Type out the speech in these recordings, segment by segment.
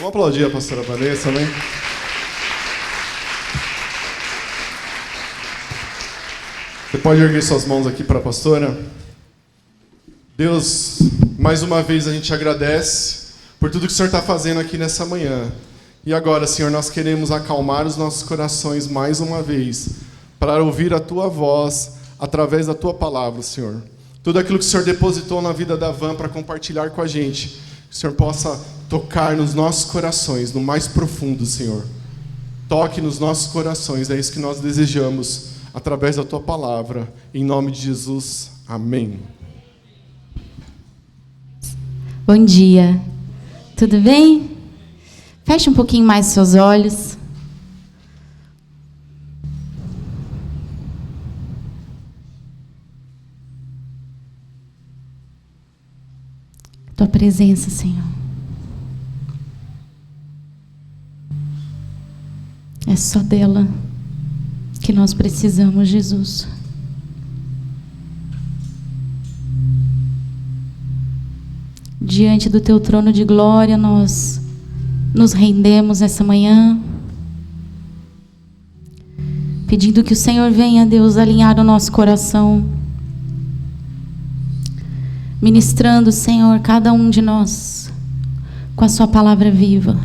Vamos aplaudir a pastora Vanessa, né? Você pode erguer suas mãos aqui para a pastora. Deus, mais uma vez a gente agradece por tudo que o Senhor está fazendo aqui nessa manhã. E agora, Senhor, nós queremos acalmar os nossos corações mais uma vez, para ouvir a Tua voz através da Tua palavra, Senhor. Tudo aquilo que o Senhor depositou na vida da Van para compartilhar com a gente, que o Senhor possa tocar nos nossos corações, no mais profundo, Senhor. Toque nos nossos corações, é isso que nós desejamos, através da Tua palavra. Em nome de Jesus, amém. Bom dia, tudo bem? Feche um pouquinho mais seus olhos. Tua presença, Senhor. É só dela que nós precisamos, Jesus. Diante do Teu trono de glória, nós nos rendemos essa manhã, pedindo que o Senhor venha, Deus, alinhar o nosso coração, ministrando, Senhor, cada um de nós com a Sua palavra viva,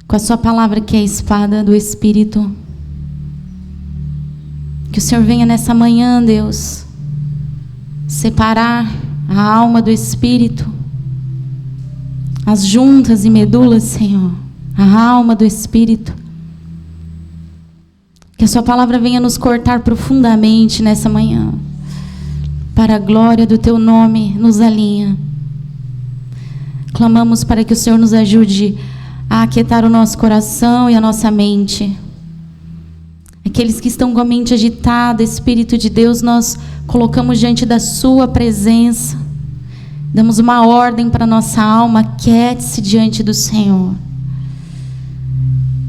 com a Sua palavra que é a espada do Espírito. Que o Senhor venha nessa manhã, Deus, separar a alma do Espírito, as juntas e medulas, Senhor, a alma do Espírito. Que a Sua palavra venha nos cortar profundamente nessa manhã, para a glória do Teu nome, nos alinha. Clamamos para que o Senhor nos ajude a aquietar o nosso coração e a nossa mente. Aqueles que estão com a mente agitada, Espírito de Deus, nós colocamos diante da Sua presença. Damos uma ordem para a nossa alma, aquiete-se diante do Senhor.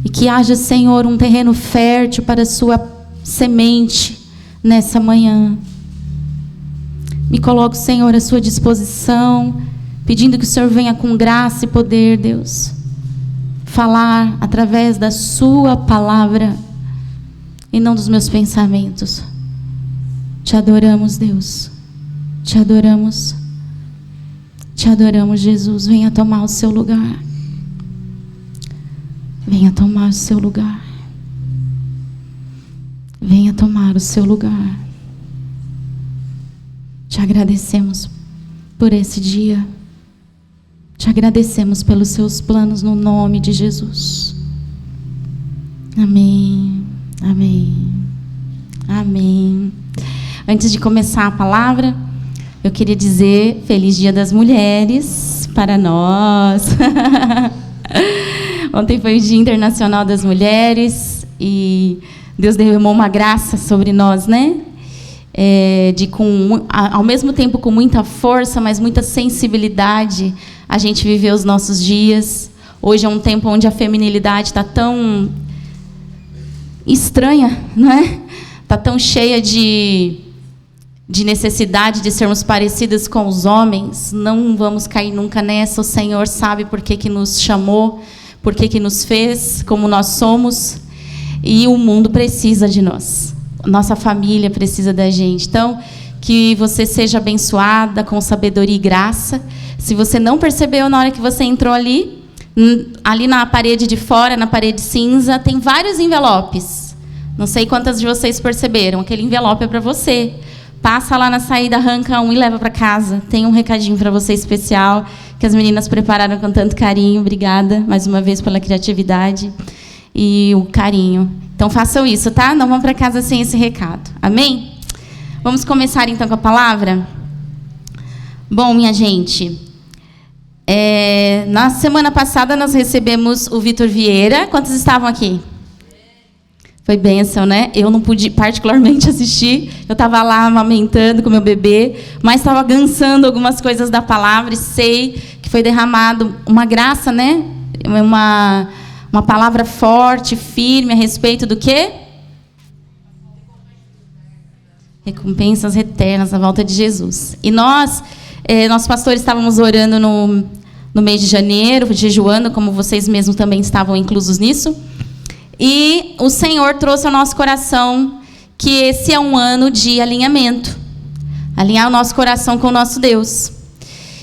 E que haja, Senhor, um terreno fértil para a Sua semente nessa manhã. Me coloco, Senhor, à Sua disposição, pedindo que o Senhor venha com graça e poder, Deus, falar através da Sua palavra e não dos meus pensamentos. Te adoramos, Deus. Te adoramos. Te adoramos, Jesus. Venha tomar o seu lugar. Venha tomar o seu lugar. Venha tomar o seu lugar. Te agradecemos por esse dia. Te agradecemos pelos seus planos no nome de Jesus. Amém. Amém. Amém. Antes de começar a palavra, eu queria dizer Feliz Dia das Mulheres para nós. Ontem foi o Dia Internacional das Mulheres e Deus derramou uma graça sobre nós, né? Ao mesmo tempo com muita força, mas muita sensibilidade, a gente viver os nossos dias. Hoje é um tempo onde a feminilidade está tão estranha, não é? Está tão cheia de necessidade de sermos parecidas com os homens. Não vamos cair nunca nessa. O Senhor sabe por que nos chamou, por que nos fez como nós somos. E o mundo precisa de nós. Nossa família precisa da gente. Então, que você seja abençoada com sabedoria e graça. Se você não percebeu na hora que você entrou ali na parede de fora, na parede cinza, tem vários envelopes. Não sei quantas de vocês perceberam. Aquele envelope é para você. Passa lá na saída, arranca um e leva para casa. Tem um recadinho para você especial, que as meninas prepararam com tanto carinho. Obrigada, mais uma vez, pela criatividade e o carinho. Então, façam isso, tá? Não vão para casa sem esse recado. Amém? Vamos começar, então, com a palavra? Bom, minha gente, na semana passada nós recebemos o Vitor Vieira. Quantos estavam aqui? Foi bênção, né? Eu não pude particularmente assistir. Eu estava lá amamentando com meu bebê, mas estava gansando algumas coisas da palavra e sei que foi derramado uma graça, né? Uma palavra forte, firme a respeito do quê? Recompensas eternas à volta de Jesus. E nós pastores, estávamos orando no no mês de janeiro, jejuando, como vocês mesmos também estavam inclusos nisso. E o Senhor trouxe ao nosso coração que esse é um ano de alinhamento. Alinhar o nosso coração com o nosso Deus.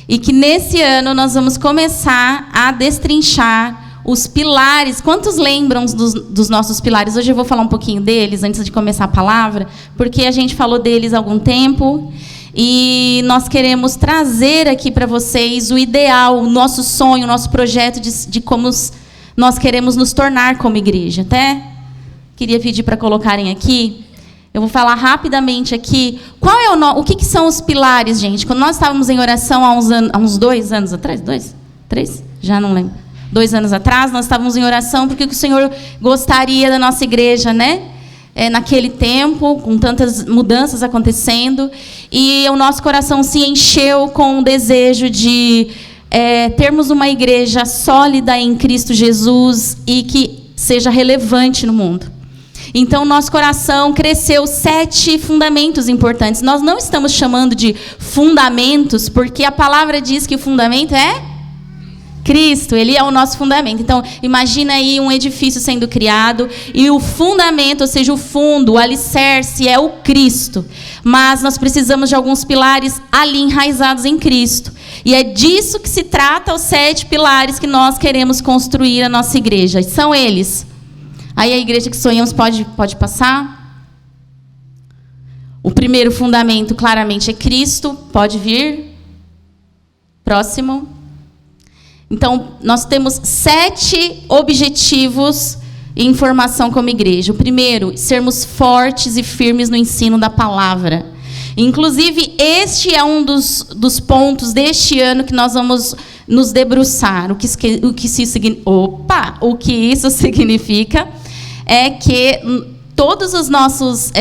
E que nesse ano nós vamos começar a destrinchar os pilares. Quantos lembram dos nossos pilares? Hoje eu vou falar um pouquinho deles, antes de começar a palavra, porque a gente falou deles há algum tempo. E nós queremos trazer aqui para vocês o ideal, o nosso sonho, o nosso projeto de como nós queremos nos tornar como igreja. Até queria pedir para colocarem aqui. Eu vou falar rapidamente aqui. Qual é o que são os pilares, gente? Quando nós estávamos em oração há uns 2 anos atrás, 2? 3? Já não lembro. 2 anos atrás, nós estávamos em oração porque o Senhor gostaria da nossa igreja, né? Naquele tempo, com tantas mudanças acontecendo. E o nosso coração se encheu com o desejo de termos uma igreja sólida em Cristo Jesus e que seja relevante no mundo. Então, nosso coração cresceu 7 fundamentos importantes. Nós não estamos chamando de fundamentos, porque a palavra diz que o fundamento é Cristo. Ele é o nosso fundamento. Então, imagina aí um edifício sendo criado e o fundamento, ou seja, o fundo, o alicerce é o Cristo. Mas nós precisamos de alguns pilares ali enraizados em Cristo. E é disso que se trata os 7 pilares que nós queremos construir a nossa igreja. E são eles. Aí a igreja que sonhamos pode passar. O primeiro fundamento, claramente, é Cristo. Pode vir. Próximo. Então, nós temos 7 objetivos em formação como igreja. O primeiro, sermos fortes e firmes no ensino da palavra. Inclusive, este é um dos pontos deste ano que nós vamos nos debruçar. O que isso significa é que todos os nossos,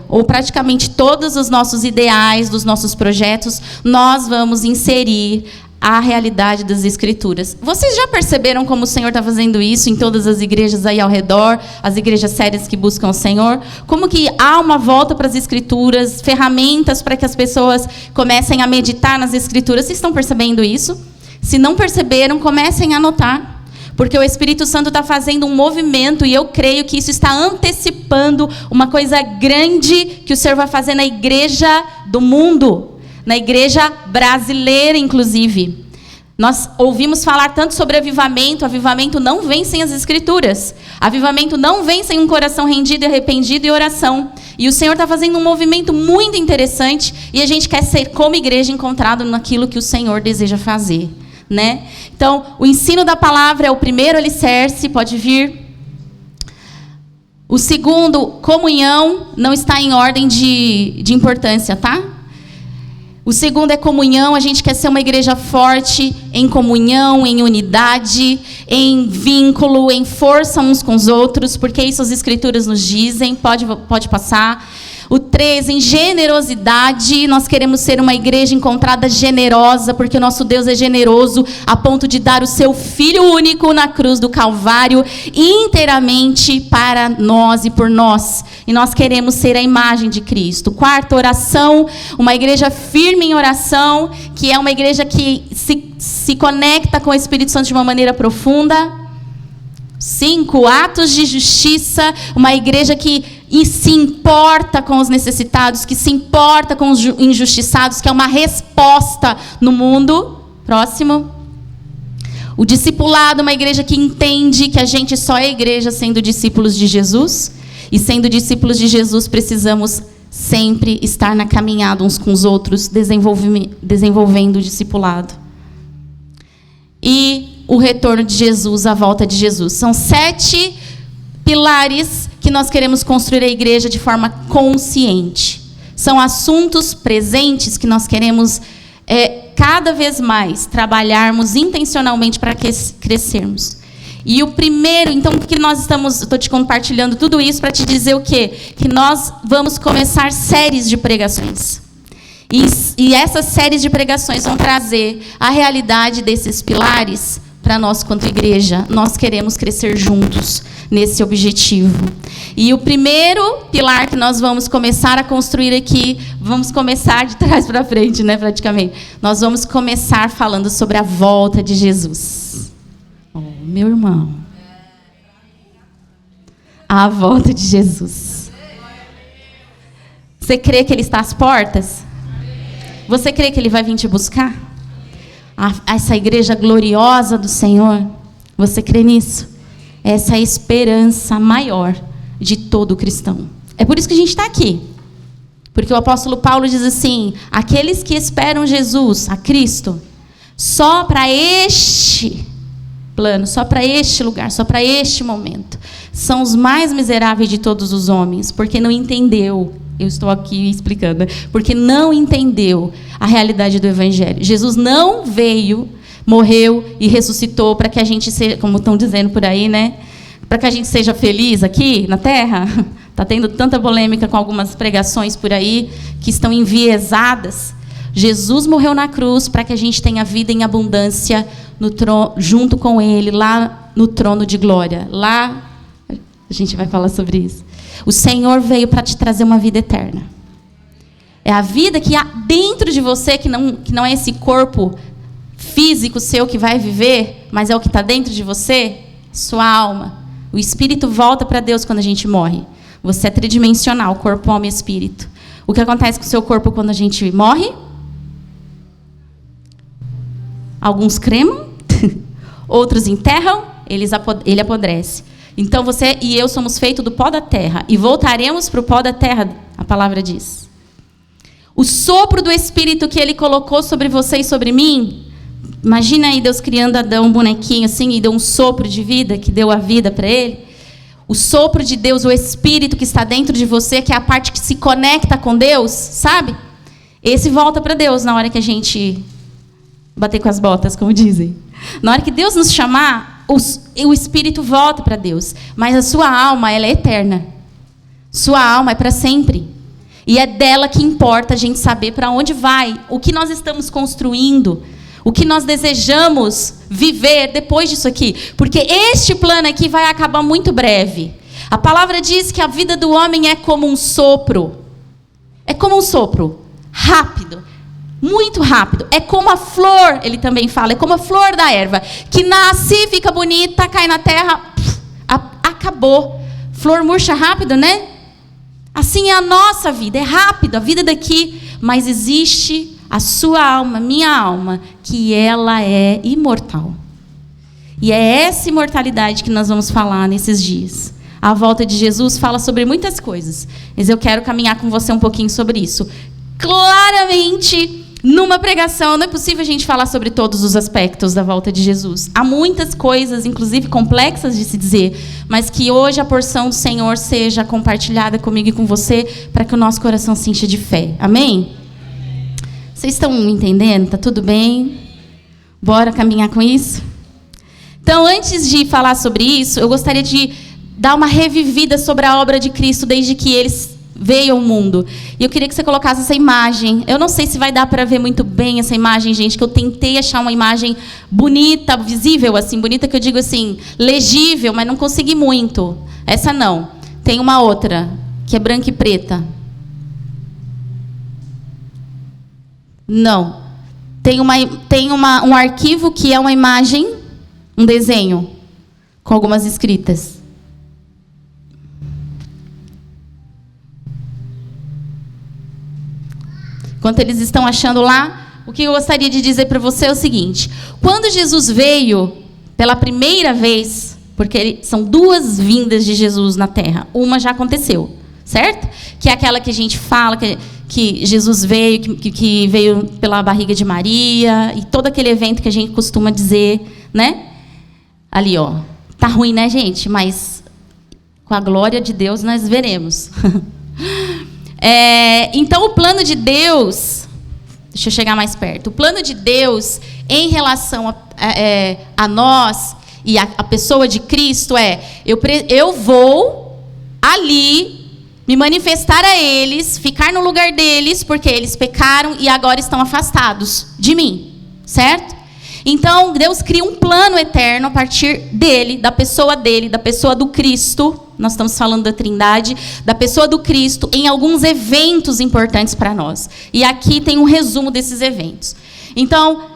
ou praticamente todos os nossos ideais, dos nossos projetos, nós vamos inserir a realidade das Escrituras. Vocês já perceberam como o Senhor está fazendo isso em todas as igrejas aí ao redor, as igrejas sérias que buscam o Senhor? Como que há uma volta para as Escrituras, ferramentas para que as pessoas comecem a meditar nas Escrituras? Vocês estão percebendo isso? Se não perceberam, comecem a anotar. Porque o Espírito Santo está fazendo um movimento e eu creio que isso está antecipando uma coisa grande que o Senhor vai fazer na igreja do mundo, na igreja brasileira, inclusive. Nós ouvimos falar tanto sobre avivamento. Avivamento não vem sem as Escrituras. Avivamento não vem sem um coração rendido e arrependido e oração. E o Senhor está fazendo um movimento muito interessante e a gente quer ser, como igreja, encontrado naquilo que o Senhor deseja fazer. Né? Então, o ensino da palavra é o primeiro alicerce, pode vir. O segundo, comunhão, não está em ordem de importância, tá? O segundo é comunhão. A gente quer ser uma igreja forte em comunhão, em unidade, em vínculo, em força uns com os outros, porque isso as Escrituras nos dizem. Pode passar. O 3, em generosidade. Nós queremos ser uma igreja encontrada generosa, porque o nosso Deus é generoso a ponto de dar o seu Filho único na cruz do Calvário, inteiramente para nós e por nós. E nós queremos ser a imagem de Cristo. 4, oração. Uma igreja firme em oração, que é uma igreja que se conecta com o Espírito Santo de uma maneira profunda. 5, atos de justiça. Uma igreja que se importa com os necessitados, que se importa com os injustiçados, que é uma resposta no mundo. Próximo. O discipulado, uma igreja que entende que a gente só é igreja sendo discípulos de Jesus. E sendo discípulos de Jesus, precisamos sempre estar na caminhada uns com os outros, desenvolvendo o discipulado. E o retorno de Jesus, a volta de Jesus. São 7 pilares que nós queremos construir a igreja de forma consciente. São assuntos presentes que nós queremos cada vez mais trabalharmos intencionalmente para crescermos. E o primeiro, então, porque nós estou te compartilhando tudo isso para te dizer o quê? Que nós vamos começar séries de pregações. E essas séries de pregações vão trazer a realidade desses pilares para nós quanto igreja. Nós queremos crescer juntos nesse objetivo. E o primeiro pilar que nós vamos começar a construir aqui, vamos começar de trás para frente, né, praticamente. Nós vamos começar falando sobre a volta de Jesus. Oh, meu irmão. A volta de Jesus. Você crê que Ele está às portas? Você crê que Ele vai vir te buscar? Essa igreja gloriosa do Senhor, você crê nisso? Essa é a esperança maior de todo cristão. É por isso que a gente está aqui. Porque o apóstolo Paulo diz assim: aqueles que esperam Jesus, a Cristo, só para este plano, só para este lugar, só para este momento, são os mais miseráveis de todos os homens, porque não entendeu. Eu estou aqui explicando, porque não entendeu a realidade do Evangelho. Jesus não veio, morreu e ressuscitou para que a gente seja, como estão dizendo por aí, né? Para que a gente seja feliz aqui na Terra. Está tendo tanta polêmica com algumas pregações por aí que estão enviesadas. Jesus morreu na cruz para que a gente tenha vida em abundância no trono, junto com Ele, lá no trono de glória. Lá a gente vai falar sobre isso. O Senhor veio para te trazer uma vida eterna. É a vida que há dentro de você, que não é esse corpo físico seu que vai viver, mas é o que está dentro de você, sua alma. O espírito volta para Deus quando a gente morre. Você é tridimensional, corpo, alma e espírito. O que acontece com o seu corpo quando a gente morre? Alguns cremam, outros enterram, ele apodrece. Então você e eu somos feitos do pó da terra e voltaremos para o pó da terra, a palavra diz. O sopro do Espírito que Ele colocou sobre você e sobre mim, imagina aí Deus criando Adão, um bonequinho assim, e deu um sopro de vida, que deu a vida para ele. O sopro de Deus, o Espírito que está dentro de você, que é a parte que se conecta com Deus, sabe? Esse volta para Deus na hora que a gente bater com as botas, como dizem. Na hora que Deus nos chamar, o Espírito volta para Deus. Mas a sua alma, ela é eterna. Sua alma é para sempre. E é dela que importa a gente saber para onde vai, o que nós estamos construindo, o que nós desejamos viver depois disso aqui. Porque este plano aqui vai acabar muito breve. A palavra diz que a vida do homem é como um sopro. É como um sopro. Rápido. Muito rápido. É como a flor, ele também fala, é como a flor da erva, que nasce, fica bonita, cai na terra, acabou. Flor murcha rápido, né? Assim é a nossa vida, é rápido, a vida daqui, mas existe a sua alma, minha alma, que ela é imortal. E é essa imortalidade que nós vamos falar nesses dias. A volta de Jesus fala sobre muitas coisas, mas eu quero caminhar com você um pouquinho sobre isso. Claramente, numa pregação, não é possível a gente falar sobre todos os aspectos da volta de Jesus. Há muitas coisas, inclusive complexas de se dizer, mas que hoje a porção do Senhor seja compartilhada comigo e com você, para que o nosso coração se encha de fé. Amém? Vocês estão entendendo? Está tudo bem? Bora caminhar com isso? Então, antes de falar sobre isso, eu gostaria de dar uma revivida sobre a obra de Cristo desde que eles veio ao mundo. E eu queria que você colocasse essa imagem. Eu não sei se vai dar para ver muito bem essa imagem, gente, que eu tentei achar uma imagem bonita, visível, assim, bonita que eu digo assim, legível, mas não consegui muito. Essa não. Tem uma outra, que é branca e preta. Não. Tem um arquivo que é uma imagem, um desenho, com algumas escritas. Enquanto eles estão achando lá, o que eu gostaria de dizer para você é o seguinte: quando Jesus veio pela primeira vez, porque são duas vindas de Jesus na Terra, uma já aconteceu, certo? Que é aquela que a gente fala que Jesus veio, que veio pela barriga de Maria, e todo aquele evento que a gente costuma dizer, né? Ali, ó. Tá ruim, né, gente? Mas com a glória de Deus nós veremos. Então, o plano de Deus... Deixa eu chegar mais perto. O plano de Deus em relação a nós e a pessoa de Cristo eu vou ali me manifestar a eles, ficar no lugar deles, porque eles pecaram e agora estão afastados de mim, certo? Então, Deus cria um plano eterno a partir dele, da pessoa do Cristo. Nós estamos falando da Trindade, da pessoa do Cristo, em alguns eventos importantes para nós. E aqui tem um resumo desses eventos. Então,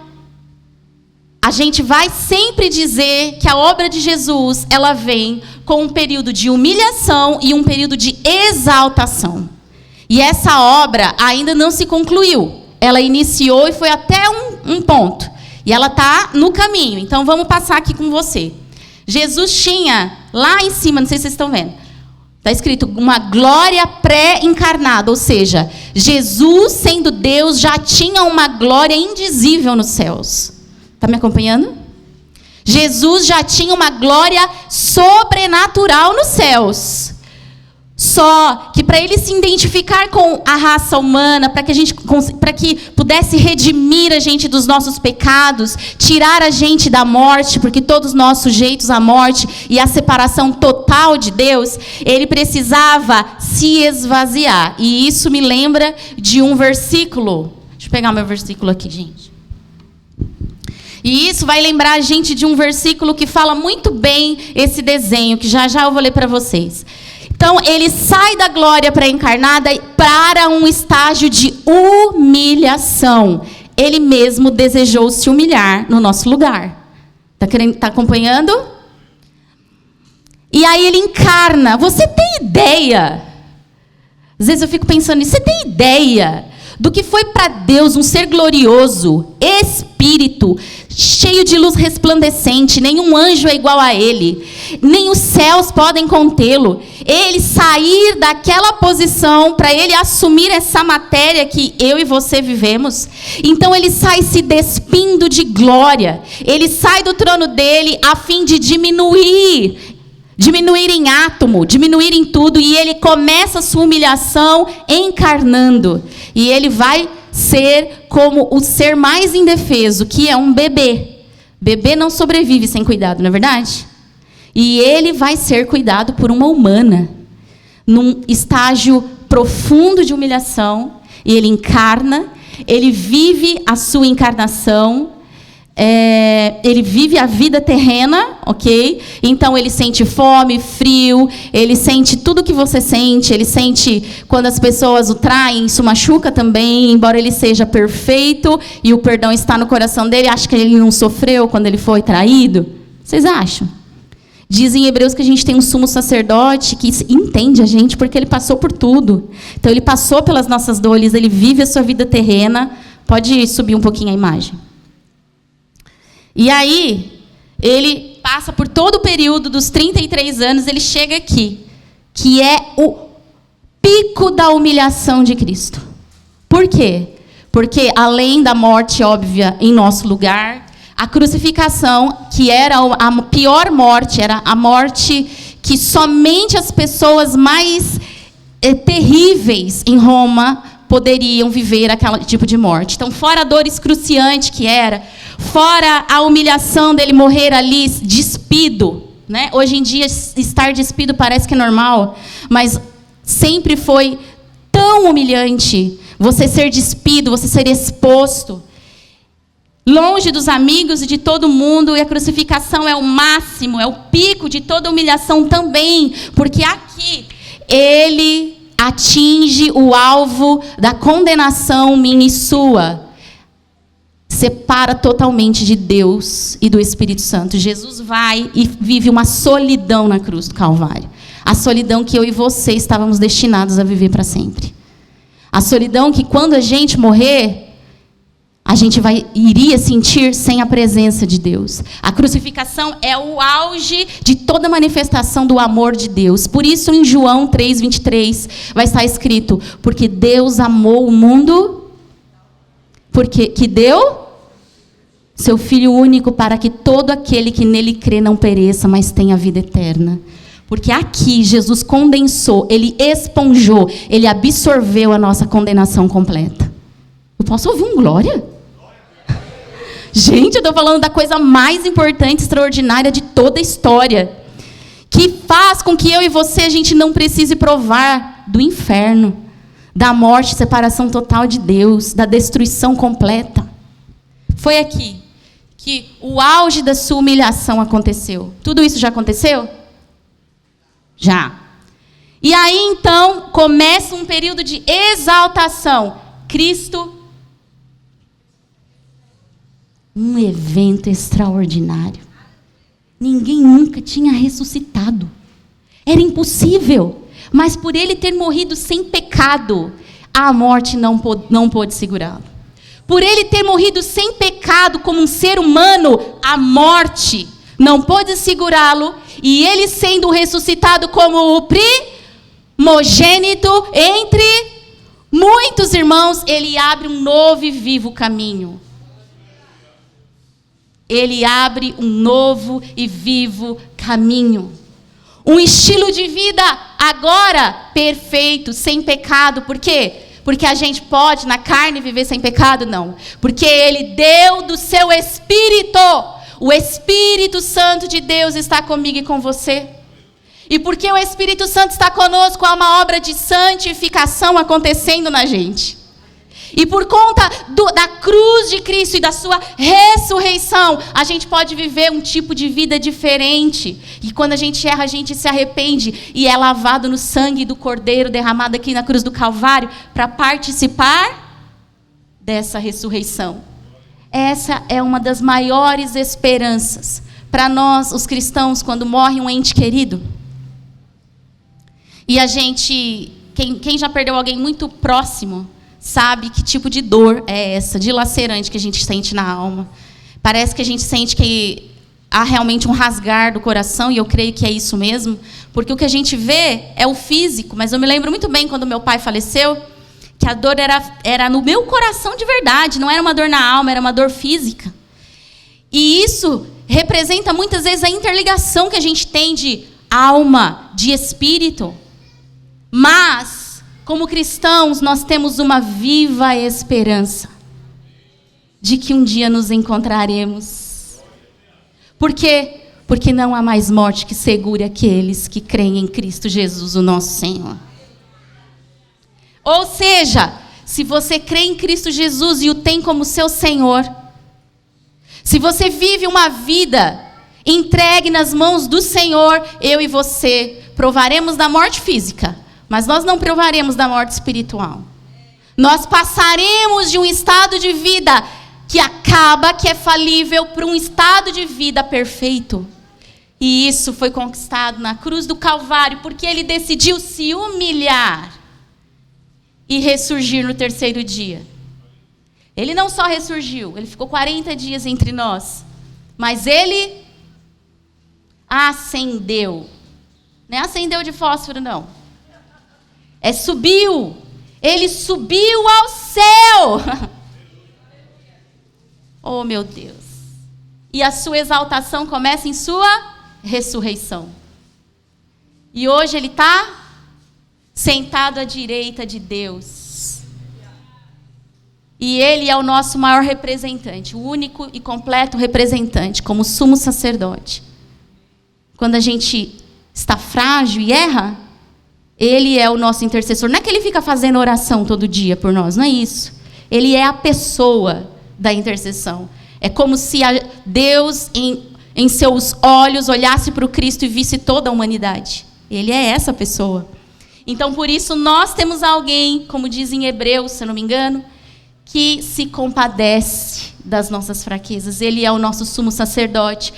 a gente vai sempre dizer que a obra de Jesus, ela vem com um período de humilhação e um período de exaltação. E essa obra ainda não se concluiu. Ela iniciou e foi até um ponto. E ela está no caminho. Então, vamos passar aqui com você. Jesus tinha, lá em cima, não sei se vocês estão vendo, está escrito uma glória pré-encarnada. Ou seja, Jesus, sendo Deus, já tinha uma glória indizível nos céus. Está me acompanhando? Jesus já tinha uma glória sobrenatural nos céus. Só que para ele se identificar com a raça humana, para que pudesse redimir a gente dos nossos pecados, tirar a gente da morte, porque todos nós sujeitos à morte e à separação total de Deus, ele precisava se esvaziar. E isso me lembra de um versículo. Deixa eu pegar meu versículo aqui, gente. E isso vai lembrar a gente de um versículo que fala muito bem esse desenho, que já eu vou ler para vocês. Então, ele sai da glória pré-encarnada para um estágio de humilhação. Ele mesmo desejou se humilhar no nosso lugar. Tá acompanhando? E aí ele encarna. Você tem ideia? Às vezes eu fico pensando nisso. Você tem ideia do que foi para Deus um ser glorioso, espírito, cheio de luz resplandecente, nenhum anjo é igual a ele, nem os céus podem contê-lo. Ele sair daquela posição para ele assumir essa matéria que eu e você vivemos. Então ele sai se despindo de glória. Ele sai do trono dele a fim de diminuir em átomo, diminuir em tudo, e ele começa a sua humilhação encarnando. E ele vai ser como o ser mais indefeso, que é um bebê. Bebê não sobrevive sem cuidado, não é verdade? E ele vai ser cuidado por uma humana, num estágio profundo de humilhação, e ele encarna, ele vive a sua encarnação, ele vive a vida terrena, ok? Então ele sente fome, frio, ele sente tudo que você sente, ele sente quando as pessoas o traem, isso machuca também, embora ele seja perfeito e o perdão está no coração dele, acha que ele não sofreu quando ele foi traído? Vocês acham? Dizem em Hebreus que a gente tem um sumo sacerdote que entende a gente porque ele passou por tudo. Então ele passou pelas nossas dores, ele vive a sua vida terrena. Pode subir um pouquinho a imagem. E aí, ele passa por todo o período dos 33 anos, ele chega aqui, que é o pico da humilhação de Cristo. Por quê? Porque além da morte óbvia em nosso lugar, a crucificação, que era a pior morte, era a morte que somente as pessoas mais terríveis em Roma poderiam viver aquele tipo de morte. Então, fora a dor excruciante que era, fora a humilhação dele morrer ali despido, né? Hoje em dia, estar despido parece que é normal, mas sempre foi tão humilhante você ser despido, você ser exposto, longe dos amigos e de todo mundo, e a crucificação é o máximo, é o pico de toda humilhação também, porque aqui ele atinge o alvo da condenação minha e sua. Separa totalmente de Deus e do Espírito Santo. Jesus vai e vive uma solidão na cruz do Calvário. A solidão que eu e você estávamos destinados a viver para sempre. A solidão que quando a gente morrer, a gente iria sentir sem a presença de Deus. A crucificação é o auge de toda manifestação do amor de Deus. Por isso, em João 3:23, vai estar escrito: porque Deus amou o mundo, porque que deu seu Filho único para que todo aquele que nele crê não pereça, mas tenha vida eterna. Porque aqui Jesus condensou, ele esponjou, ele absorveu a nossa condenação completa. Eu posso ouvir um glória? Gente, eu estou falando da coisa mais importante, extraordinária de toda a história, que faz com que eu e você, a gente não precise provar do inferno, da morte, separação total de Deus, da destruição completa. Foi aqui que o auge da sua humilhação aconteceu. Tudo isso já aconteceu? Já. E aí, então, começa um período de exaltação. Cristo, um evento extraordinário. Ninguém nunca tinha ressuscitado. Era impossível. Mas por ele ter morrido sem pecado, a morte não pôde segurá-lo. Por ele ter morrido sem pecado como um ser humano, a morte não pôde segurá-lo. E ele sendo ressuscitado como o primogênito entre muitos irmãos, ele abre um novo e vivo caminho. Ele abre um novo e vivo caminho. Um estilo de vida agora perfeito, sem pecado. Por quê? Porque a gente pode na carne viver sem pecado? Não. Porque ele deu do seu Espírito. O Espírito Santo de Deus está comigo e com você. E porque o Espírito Santo está conosco, há uma obra de santificação acontecendo na gente. E por conta da cruz de Cristo e da sua ressurreição, a gente pode viver um tipo de vida diferente. E quando a gente erra, a gente se arrepende. E é lavado no sangue do Cordeiro derramado aqui na cruz do Calvário para participar dessa ressurreição. Essa é uma das maiores esperanças para nós, os cristãos, quando morre um ente querido. E a gente, quem já perdeu alguém muito próximo, sabe que tipo de dor é essa, dilacerante que a gente sente na alma. Parece que a gente sente que há realmente um rasgar do coração, e eu creio que é isso mesmo, porque o que a gente vê é o físico, mas eu me lembro muito bem quando meu pai faleceu, que a dor era no meu coração de verdade, não era uma dor na alma, era uma dor física. E isso representa muitas vezes a interligação que a gente tem de alma, de espírito. Mas, como cristãos, nós temos uma viva esperança de que um dia nos encontraremos. Por quê? Porque não há mais morte que segure aqueles que creem em Cristo Jesus, o nosso Senhor. Ou seja, se você crê em Cristo Jesus e o tem como seu Senhor, se você vive uma vida entregue nas mãos do Senhor, eu e você provaremos da morte física, mas nós não provaremos da morte espiritual. Nós passaremos de um estado de vida que acaba, que é falível, para um estado de vida perfeito. E isso foi conquistado na cruz do Calvário, porque ele decidiu se humilhar e ressurgir no terceiro dia. Ele não só ressurgiu, ele ficou 40 dias entre nós, mas ele ascendeu. Não é acendeu de fósforo, não. É subiu. Ele subiu ao céu. Oh, meu Deus. E a sua exaltação começa em sua ressurreição. E hoje ele está sentado à direita de Deus. E ele é o nosso maior representante, o único e completo representante, como sumo sacerdote. Quando a gente está frágil e erra, ele é o nosso intercessor. Não é que ele fica fazendo oração todo dia por nós, não é isso. Ele é a pessoa da intercessão. É como se Deus, em seus olhos, olhasse para o Cristo e visse toda a humanidade. Ele é essa pessoa. Então, por isso, nós temos alguém, como diz em Hebreus, se eu não me engano, que se compadece das nossas fraquezas. Ele é o nosso sumo sacerdote.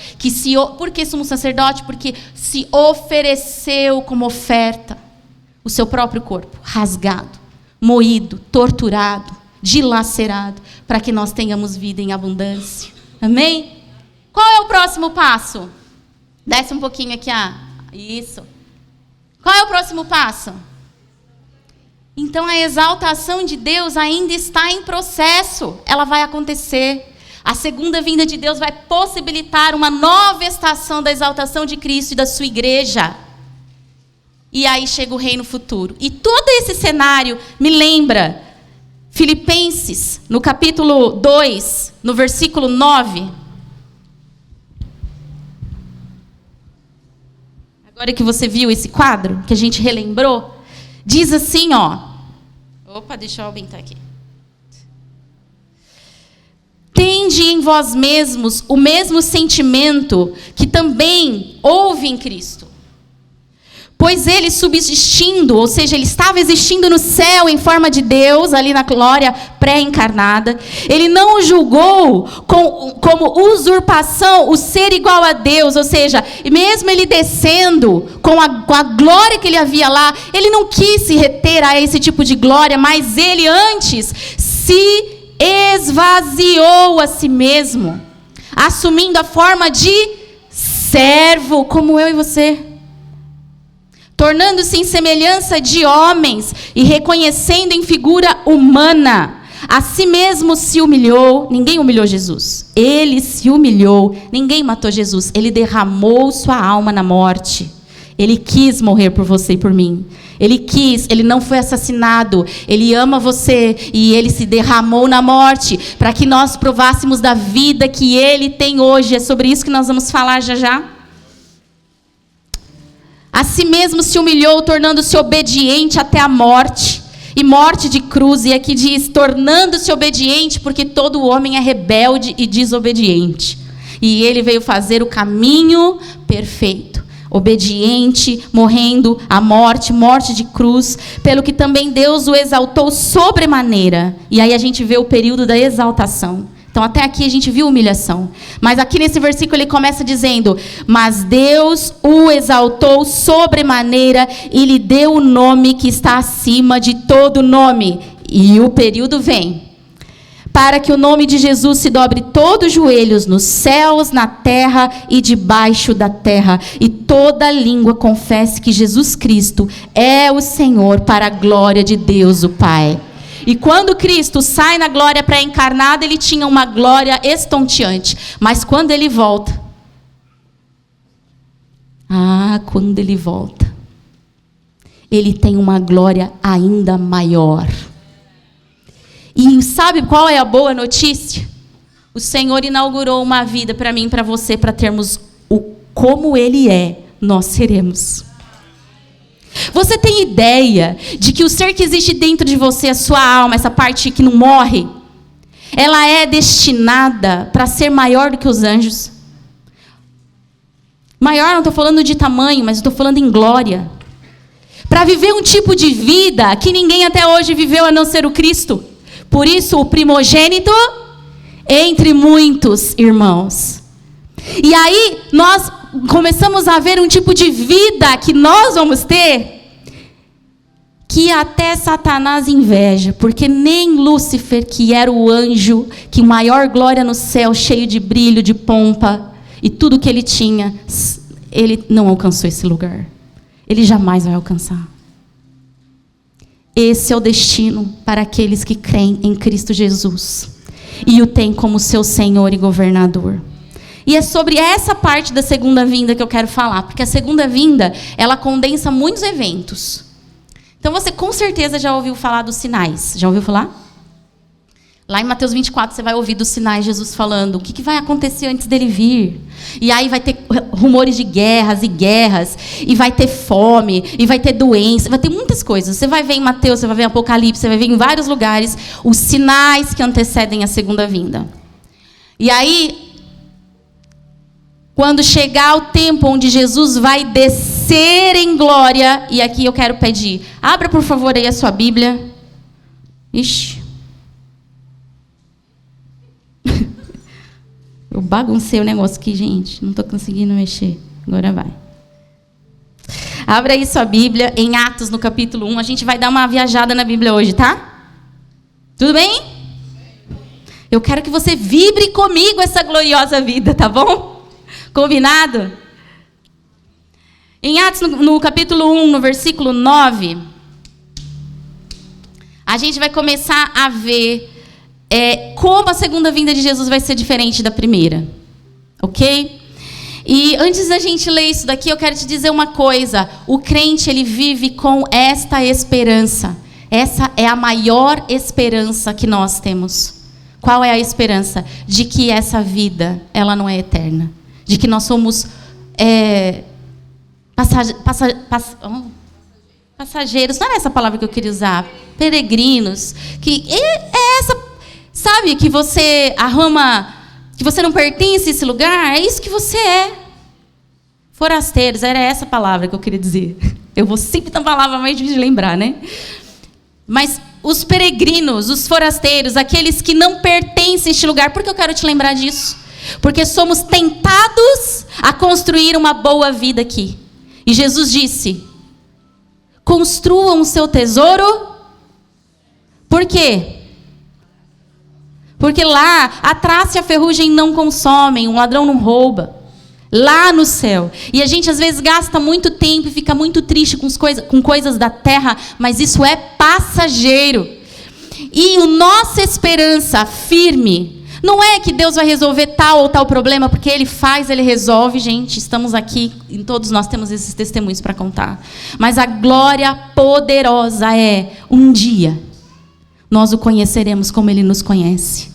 Por que sumo sacerdote? Porque se ofereceu como oferta o seu próprio corpo, rasgado, moído, torturado, dilacerado, para que nós tenhamos vida em abundância. Amém? Qual é o próximo passo? Desce um pouquinho aqui. Isso. Qual é o próximo passo? Então, a exaltação de Deus ainda está em processo. Ela vai acontecer. A segunda vinda de Deus vai possibilitar uma nova estação da exaltação de Cristo e da sua igreja. E aí chega o reino futuro. E todo esse cenário me lembra Filipenses, no capítulo 2, no versículo 9. Agora que você viu esse quadro, que a gente relembrou, diz assim, ó. Opa, deixa eu aumentar aqui. tende em vós mesmos o mesmo sentimento que também houve em Cristo. Pois ele subsistindo, ou seja, ele estava existindo no céu em forma de Deus, ali na glória pré-encarnada. Ele não julgou como usurpação o ser igual a Deus, ou seja, mesmo ele descendo com a glória que ele havia lá, ele não quis se reter a esse tipo de glória, mas ele antes se esvaziou a si mesmo, assumindo a forma de servo, como eu e você. Tornando-se em semelhança de homens e reconhecendo em figura humana, a si mesmo se humilhou. Ninguém humilhou Jesus. Ele se humilhou. Ninguém matou Jesus. Ele derramou sua alma na morte. Ele quis morrer por você e por mim. Ele quis, ele não foi assassinado. Ele ama você e ele se derramou na morte para que nós provássemos da vida que ele tem hoje. É sobre isso que nós vamos falar já já. A si mesmo se humilhou, tornando-se obediente até a morte, e morte de cruz. E aqui diz, tornando-se obediente, porque todo homem é rebelde e desobediente. E ele veio fazer o caminho perfeito. Obediente, morrendo a morte, morte de cruz, pelo que também Deus o exaltou sobremaneira. E aí a gente vê o período da exaltação. Então, até aqui a gente viu humilhação. Mas aqui nesse versículo ele começa dizendo, mas Deus o exaltou sobremaneira e lhe deu o nome que está acima de todo nome. E o período vem. Para que o nome de Jesus se dobre todos os joelhos nos céus, na terra e debaixo da terra. E toda língua confesse que Jesus Cristo é o Senhor, para a glória de Deus o Pai. E quando Cristo sai na glória pré-encarnada, ele tinha uma glória estonteante. Mas quando ele volta... quando ele volta, ele tem uma glória ainda maior. E sabe qual é a boa notícia? O Senhor inaugurou uma vida para mim e para você, para termos o como ele é, nós seremos. Você tem ideia de que o ser que existe dentro de você, a sua alma, essa parte que não morre, ela é destinada para ser maior do que os anjos? Maior, não estou falando de tamanho, mas estou falando em glória. Para viver um tipo de vida que ninguém até hoje viveu a não ser o Cristo. Por isso, o primogênito entre muitos irmãos. E aí, nós começamos a ver um tipo de vida que nós vamos ter, que até Satanás inveja, porque nem Lúcifer, que era o anjo, que maior glória no céu, cheio de brilho, de pompa, e tudo que ele tinha, ele não alcançou esse lugar. Ele jamais vai alcançar. Esse é o destino para aqueles que creem em Cristo Jesus, e o têm como seu Senhor e governador. E é sobre essa parte da segunda vinda que eu quero falar, porque a segunda vinda, ela condensa muitos eventos. Então você com certeza já ouviu falar dos sinais. Já ouviu falar? Lá em Mateus 24 você vai ouvir dos sinais, Jesus falando o que vai acontecer antes dele vir. E aí vai ter rumores de guerras, e vai ter fome, e vai ter doença, vai ter muitas coisas. Você vai ver em Mateus, você vai ver em Apocalipse, você vai ver em vários lugares os sinais que antecedem a segunda vinda. E aí, quando chegar o tempo onde Jesus vai descer em glória, e aqui eu quero pedir, abra por favor aí a sua Bíblia. Ixi. Eu baguncei o negócio aqui, gente. Não estou conseguindo mexer. Agora vai. Abra aí sua Bíblia em Atos, no capítulo 1. A gente vai dar uma viajada na Bíblia hoje, tá? Tudo bem? Eu quero que você vibre comigo essa gloriosa vida, tá bom? Combinado? Em Atos, no capítulo 1, no versículo 9, a gente vai começar a ver como a segunda vinda de Jesus vai ser diferente da primeira. Ok? E antes da gente ler isso daqui, eu quero te dizer uma coisa. O crente, ele vive com esta esperança. Essa é a maior esperança que nós temos. Qual é a esperança? De que essa vida, ela não é eterna. De que nós somos passageiros. Não era essa palavra que eu queria usar. Peregrinos. Que é essa... Sabe que você arruma, que você não pertence a esse lugar? É isso que você é. Forasteiros, era essa palavra que eu queria dizer. Eu vou sempre ter uma palavra mais difícil de lembrar, né? Mas os peregrinos, os forasteiros, aqueles que não pertencem a este lugar, por que eu quero te lembrar disso? Porque somos tentados a construir uma boa vida aqui. E Jesus disse: construam o seu tesouro. Por quê? Porque lá a traça e a ferrugem não consomem, um ladrão não rouba. Lá no céu. E a gente às vezes gasta muito tempo e fica muito triste com coisas da terra, mas isso é passageiro. E a nossa esperança firme não é que Deus vai resolver tal ou tal problema, porque Ele faz, Ele resolve, gente. Estamos aqui e todos nós temos esses testemunhos para contar. Mas a glória poderosa é: um dia nós o conheceremos como Ele nos conhece.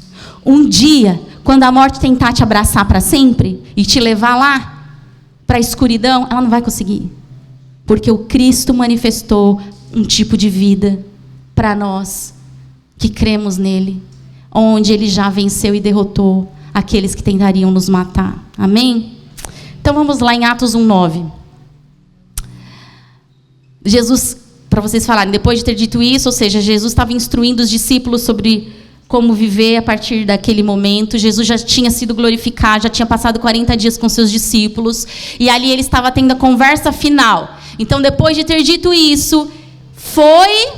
Um dia, quando a morte tentar te abraçar para sempre e te levar lá para a escuridão, ela não vai conseguir. Porque o Cristo manifestou um tipo de vida para nós que cremos nele, onde ele já venceu e derrotou aqueles que tentariam nos matar. Amém? Então vamos lá em Atos 1:9. Jesus, para vocês falarem, depois de ter dito isso, ou seja, Jesus estava instruindo os discípulos sobre como viver a partir daquele momento. Jesus já tinha sido glorificado, já tinha passado 40 dias com seus discípulos, e ali ele estava tendo a conversa final. Então, depois de ter dito isso, foi...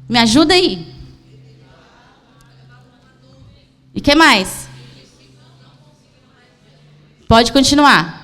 Me ajuda aí. E o que mais? Pode continuar.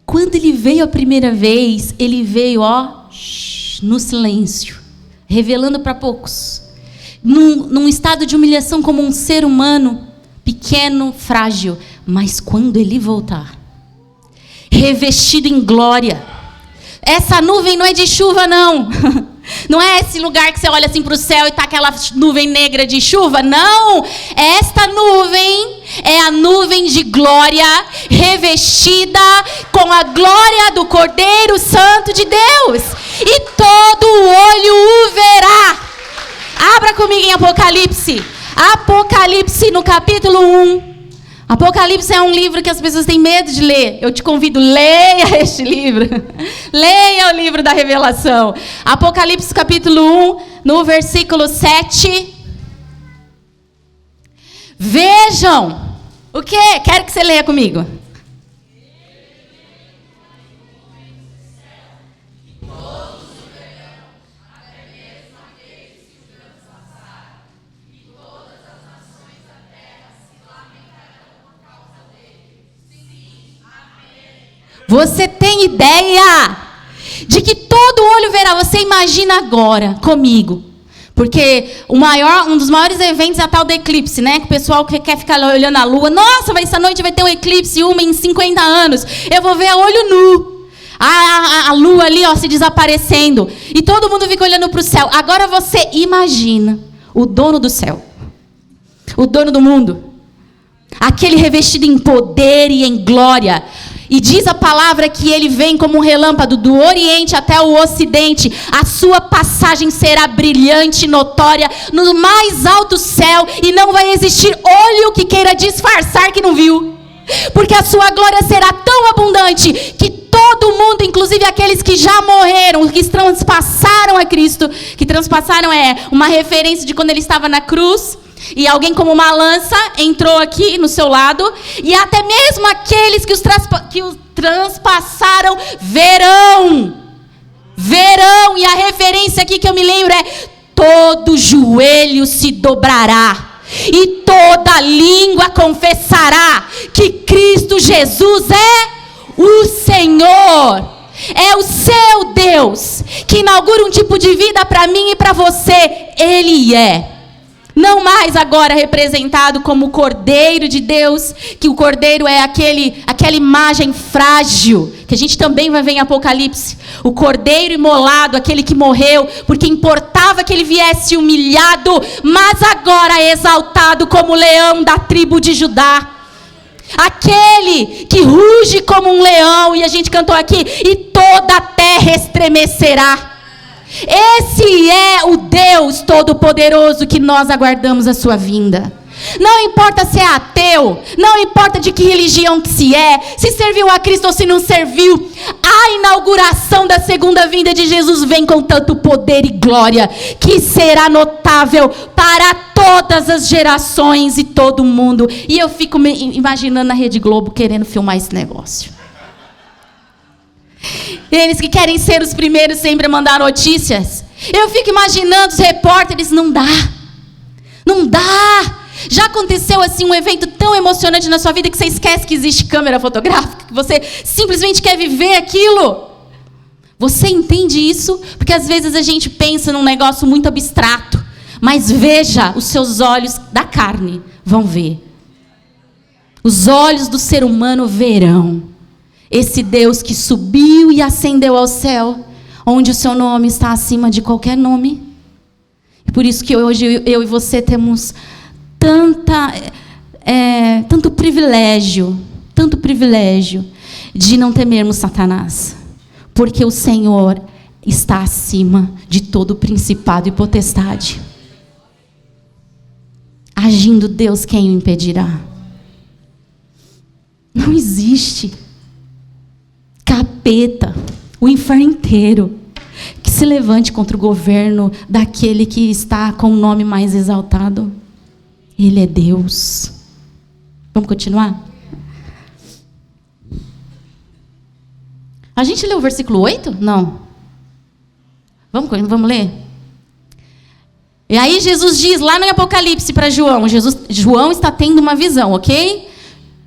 Quando ele veio a primeira vez, ele veio, no silêncio, revelando para poucos, num estado de humilhação como um ser humano, pequeno, frágil. Mas quando ele voltar, revestido em glória, essa nuvem não é de chuva, não. Não é esse lugar que você olha assim para o céu e está aquela nuvem negra de chuva. Não! Esta nuvem é a nuvem de glória, revestida com a glória do Cordeiro Santo de Deus. E todo olho o verá. Abra comigo em Apocalipse. Apocalipse no capítulo 1. Apocalipse é um livro que as pessoas têm medo de ler. Eu te convido, leia este livro. Leia o livro da Revelação. Apocalipse capítulo 1, no versículo 7. Vejam. O quê? Quero que você leia comigo. Você tem ideia de que todo olho verá? Você imagina agora comigo. Porque um dos maiores eventos é a tal do eclipse, né? Que o pessoal que quer ficar olhando a lua. Nossa, essa noite vai ter um eclipse, uma em 50 anos. Eu vou ver a olho nu. A lua ali, se desaparecendo. E todo mundo fica olhando para o céu. Agora você imagina o dono do céu. O dono do mundo. Aquele revestido em poder e em glória. E diz a palavra que ele vem como um relâmpago do Oriente até o Ocidente. A sua passagem será brilhante e notória no mais alto céu. E não vai existir olho que queira disfarçar que não viu. Porque a sua glória será tão abundante que todo mundo, inclusive aqueles que já morreram, que transpassaram a Cristo. Que transpassaram é uma referência de quando ele estava na cruz. E alguém como uma lança entrou aqui no seu lado. E até mesmo aqueles que o transpassaram verão. Verão. E a referência aqui que eu me lembro é: todo joelho se dobrará. E toda língua confessará que Cristo Jesus é o Senhor. É o seu Deus que inaugura um tipo de vida para mim e para você. Ele é. Não mais agora representado como o Cordeiro de Deus, que o Cordeiro é aquela imagem frágil, que a gente também vai ver em Apocalipse. O Cordeiro imolado, aquele que morreu, porque importava que ele viesse humilhado, mas agora exaltado como leão da tribo de Judá. Aquele que ruge como um leão, e a gente cantou aqui, e toda a terra estremecerá. Esse é o Deus Todo-Poderoso que nós aguardamos a sua vinda. Não importa se é ateu, não importa de que religião que se serviu a Cristo ou se não serviu, a inauguração da segunda vinda de Jesus vem com tanto poder e glória, que será notável para todas as gerações e todo mundo. E eu fico me imaginando na Rede Globo querendo filmar esse negócio. Eles que querem ser os primeiros sempre a mandar notícias. Eu fico imaginando os repórteres, não dá. Já aconteceu assim um evento tão emocionante na sua vida que você esquece que existe câmera fotográfica, que você simplesmente quer viver aquilo. Você entende isso? Porque às vezes a gente pensa num negócio muito abstrato, mas veja, os seus olhos da carne vão ver. Os olhos do ser humano verão esse Deus que subiu e ascendeu ao céu, onde o seu nome está acima de qualquer nome. E por isso que hoje eu e você temos tanto privilégio de não temermos Satanás, porque o Senhor está acima de todo principado e potestade. Agindo Deus, quem o impedirá? Não existe capeta, o inferno inteiro, que se levante contra o governo daquele que está com o nome mais exaltado. Ele é Deus. Vamos continuar? A gente leu o versículo 8? Não. Vamos ler? E aí Jesus diz lá no Apocalipse para João, João está tendo uma visão, ok?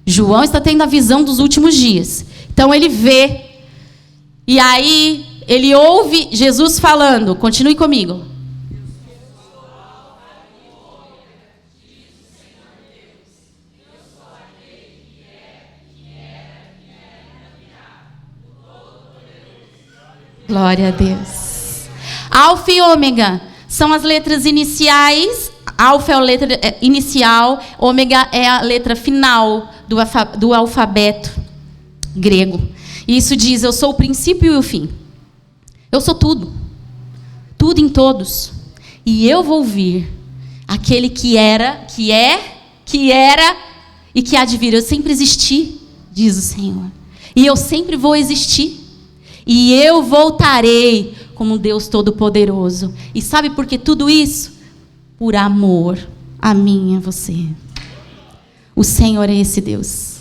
João está tendo a visão dos últimos dias. Então ele vê, e aí ele ouve Jesus falando, continue comigo. Glória a Deus. Alfa e ômega são as letras iniciais. Alfa é a letra inicial, ômega é a letra final do alfabeto grego. E isso diz: eu sou o princípio e o fim. Eu sou tudo. Tudo em todos. E eu vou vir aquele que era, que é, que era e que há de vir. Eu sempre existi, diz o Senhor. E eu sempre vou existir. E eu voltarei como Deus Todo-Poderoso. E sabe por que tudo isso? Por amor a mim e a você. O Senhor é esse Deus.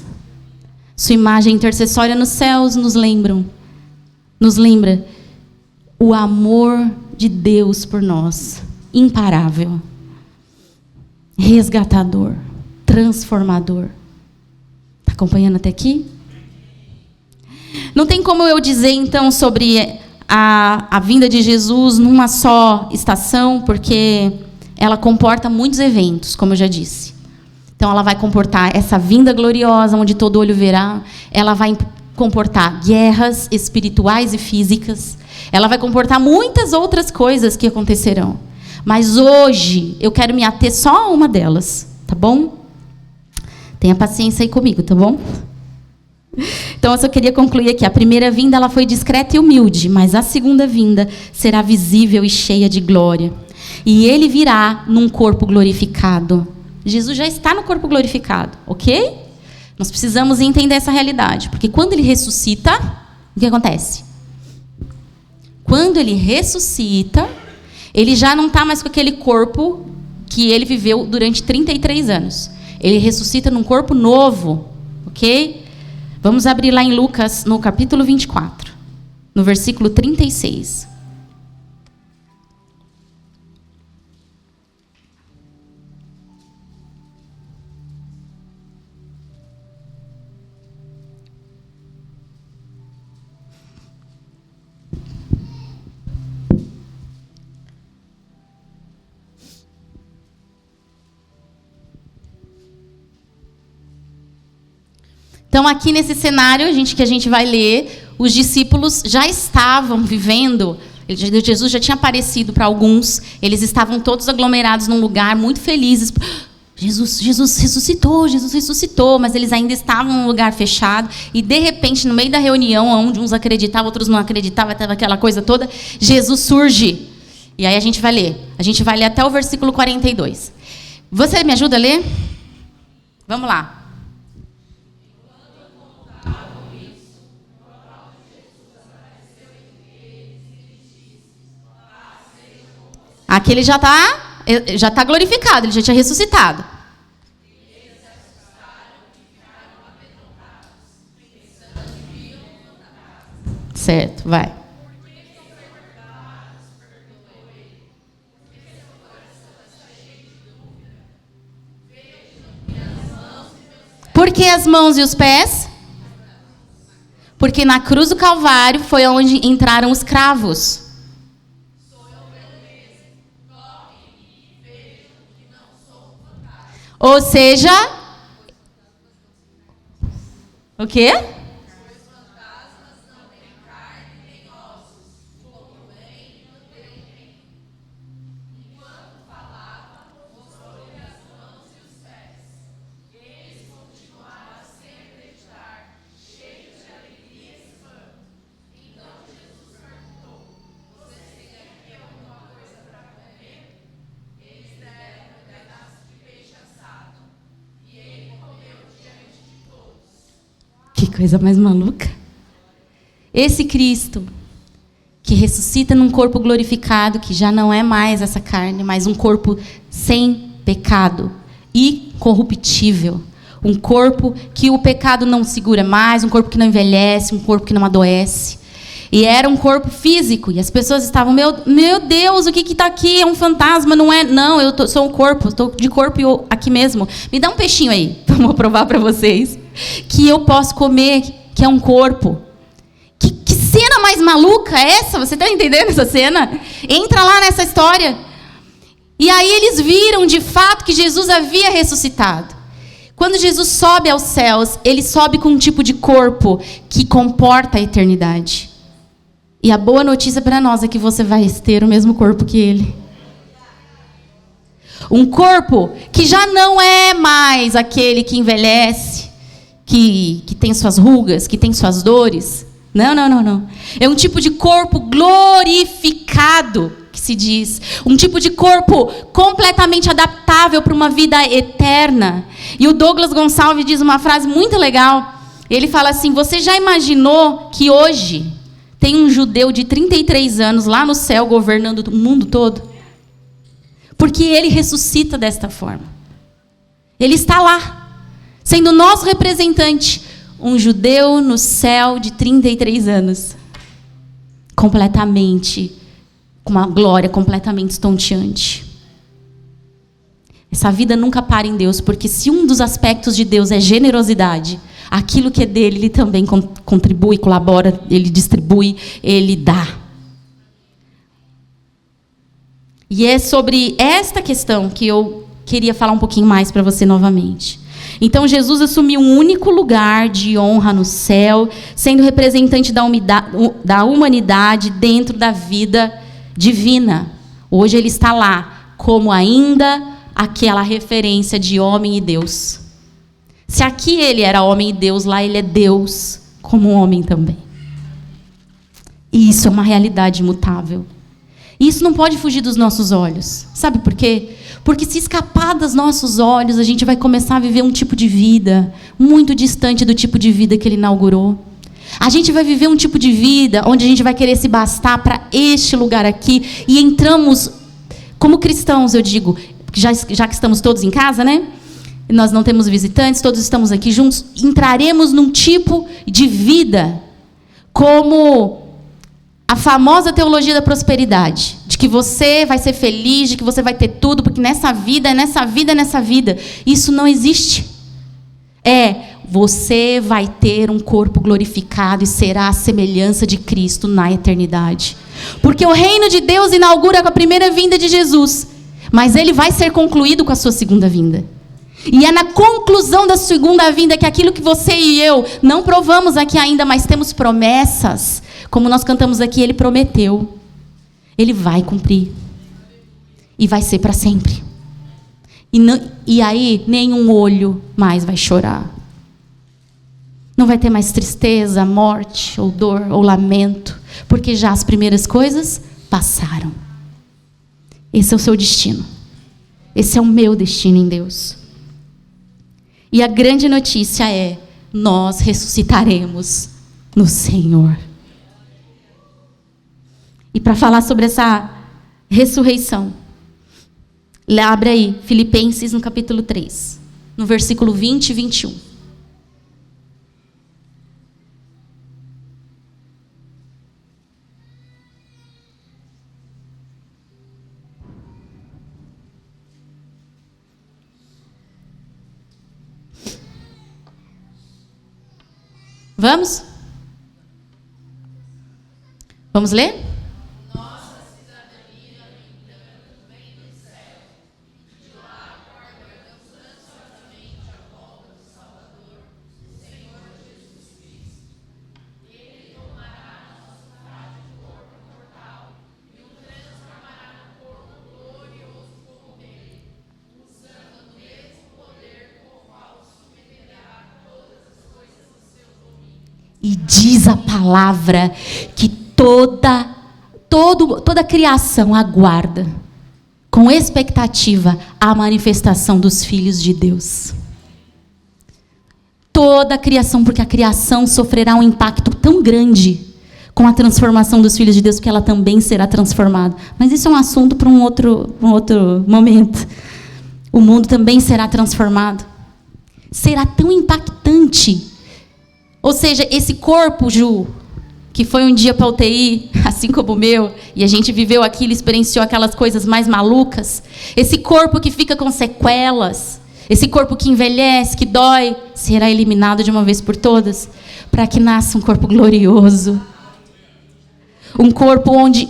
Sua imagem intercessória nos céus nos lembra o amor de Deus por nós, imparável, resgatador, transformador. Está acompanhando até aqui? Não tem como eu dizer, então, sobre a vinda de Jesus numa só estação, porque ela comporta muitos eventos, como eu já disse. Então, ela vai comportar essa vinda gloriosa, onde todo olho verá. Ela vai comportar guerras espirituais e físicas. Ela vai comportar muitas outras coisas que acontecerão. Mas hoje, eu quero me ater só a uma delas, tá bom? Tenha paciência aí comigo, tá bom? Então, eu só queria concluir aqui. A primeira vinda ela foi discreta e humilde, mas a segunda vinda será visível e cheia de glória. E ele virá num corpo glorificado. Jesus já está no corpo glorificado, ok? Nós precisamos entender essa realidade, porque quando ele ressuscita, o que acontece? Quando ele ressuscita, ele já não está mais com aquele corpo que ele viveu durante 33 anos. Ele ressuscita num corpo novo, ok? Vamos abrir lá em Lucas, no capítulo 24, no versículo 36. Então, aqui nesse cenário que a gente vai ler, os discípulos já estavam vivendo, Jesus já tinha aparecido para alguns, eles estavam todos aglomerados num lugar, muito felizes. Jesus ressuscitou, mas eles ainda estavam num lugar fechado, e de repente, no meio da reunião, onde uns acreditavam, outros não acreditavam, estava aquela coisa toda, Jesus surge. E aí a gente vai ler até o versículo 42. Você me ajuda a ler? Vamos lá. Aqui ele já está glorificado, ele já tinha ressuscitado. Certo, vai. Por que as mãos e os pés? Porque na cruz do Calvário foi onde entraram os cravos. Ou seja, o quê? Que coisa mais maluca. Esse Cristo que ressuscita num corpo glorificado, que já não é mais essa carne, mas um corpo sem pecado, incorruptível. Um corpo que o pecado não segura mais, um corpo que não envelhece, um corpo que não adoece. E era um corpo físico, e as pessoas estavam, meu Deus, o que está aqui? É um fantasma, não é? Não, sou um corpo, estou de corpo aqui mesmo. Me dá um peixinho aí, vou provar para vocês. Que eu posso comer, que é um corpo. Que cena mais maluca é essa? Você está entendendo essa cena? Entra lá nessa história. E aí eles viram, de fato, que Jesus havia ressuscitado. Quando Jesus sobe aos céus, ele sobe com um tipo de corpo que comporta a eternidade. E a boa notícia para nós é que você vai ter o mesmo corpo que ele. Um corpo que já não é mais aquele que envelhece, que tem suas rugas, que tem suas dores. Não. É um tipo de corpo glorificado, que se diz. Um tipo de corpo completamente adaptável para uma vida eterna. E o Douglas Gonçalves diz uma frase muito legal. Ele fala assim: você já imaginou que hoje tem um judeu de 33 anos lá no céu governando o mundo todo? Porque ele ressuscita desta forma. Ele está lá, sendo nosso representante. Um judeu no céu de 33 anos. Completamente, com uma glória completamente estonteante. Essa vida nunca para em Deus, porque se um dos aspectos de Deus é generosidade, aquilo que é dele, ele também contribui, colabora, ele distribui, ele dá. E é sobre esta questão que eu queria falar um pouquinho mais para você novamente. Então, Jesus assumiu um único lugar de honra no céu, sendo representante da humanidade dentro da vida divina. Hoje ele está lá, como ainda aquela referência de homem e Deus. Se aqui ele era homem e Deus, lá ele é Deus como homem também. E isso é uma realidade imutável. E isso não pode fugir dos nossos olhos. Sabe por quê? Porque se escapar dos nossos olhos, a gente vai começar a viver um tipo de vida muito distante do tipo de vida que ele inaugurou. A gente vai viver um tipo de vida onde a gente vai querer se bastar para este lugar aqui. E entramos, como cristãos, eu digo, já que estamos todos em casa, né? Nós não temos visitantes, todos estamos aqui juntos. Entraremos num tipo de vida como a famosa teologia da prosperidade, de que você vai ser feliz, de que você vai ter tudo, porque nessa vida. Isso não existe. Você vai ter um corpo glorificado e será a semelhança de Cristo na eternidade. Porque o reino de Deus inaugura com a primeira vinda de Jesus, mas ele vai ser concluído com a sua segunda vinda. E é na conclusão da segunda vinda que aquilo que você e eu não provamos aqui ainda, mas temos promessas. Como nós cantamos aqui, Ele prometeu. Ele vai cumprir. E vai ser para sempre. E aí, nenhum olho mais vai chorar. Não vai ter mais tristeza, morte, ou dor, ou lamento. Porque já as primeiras coisas passaram. Esse é o seu destino. Esse é o meu destino em Deus. E a grande notícia é: nós ressuscitaremos no Senhor. E para falar sobre essa ressurreição, abre aí, Filipenses no capítulo 3, no versículo 20 e 21. Vamos? Vamos ler? Nossa cidadania, no entanto, vem do céu. De lá aguardamos ansiosamente a volta do Salvador, o Senhor Jesus Cristo. Ele tomará nosso frágil corpo mortal e o transformará num corpo glorioso como o dele, usando o mesmo poder com o qual submeterá todas as coisas ao seu domínio. E diz a palavra que toda a criação aguarda com expectativa a manifestação dos filhos de Deus. Toda a criação, porque a criação sofrerá um impacto tão grande com a transformação dos filhos de Deus, que ela também será transformada. Mas isso é um assunto para um outro momento. O mundo também será transformado. Será tão impactante. Ou seja, esse corpo, Ju, que foi um dia para a UTI, assim como o meu, e a gente viveu aquilo, experienciou aquelas coisas mais malucas, esse corpo que fica com sequelas, esse corpo que envelhece, que dói, será eliminado de uma vez por todas, para que nasça um corpo glorioso. Um corpo onde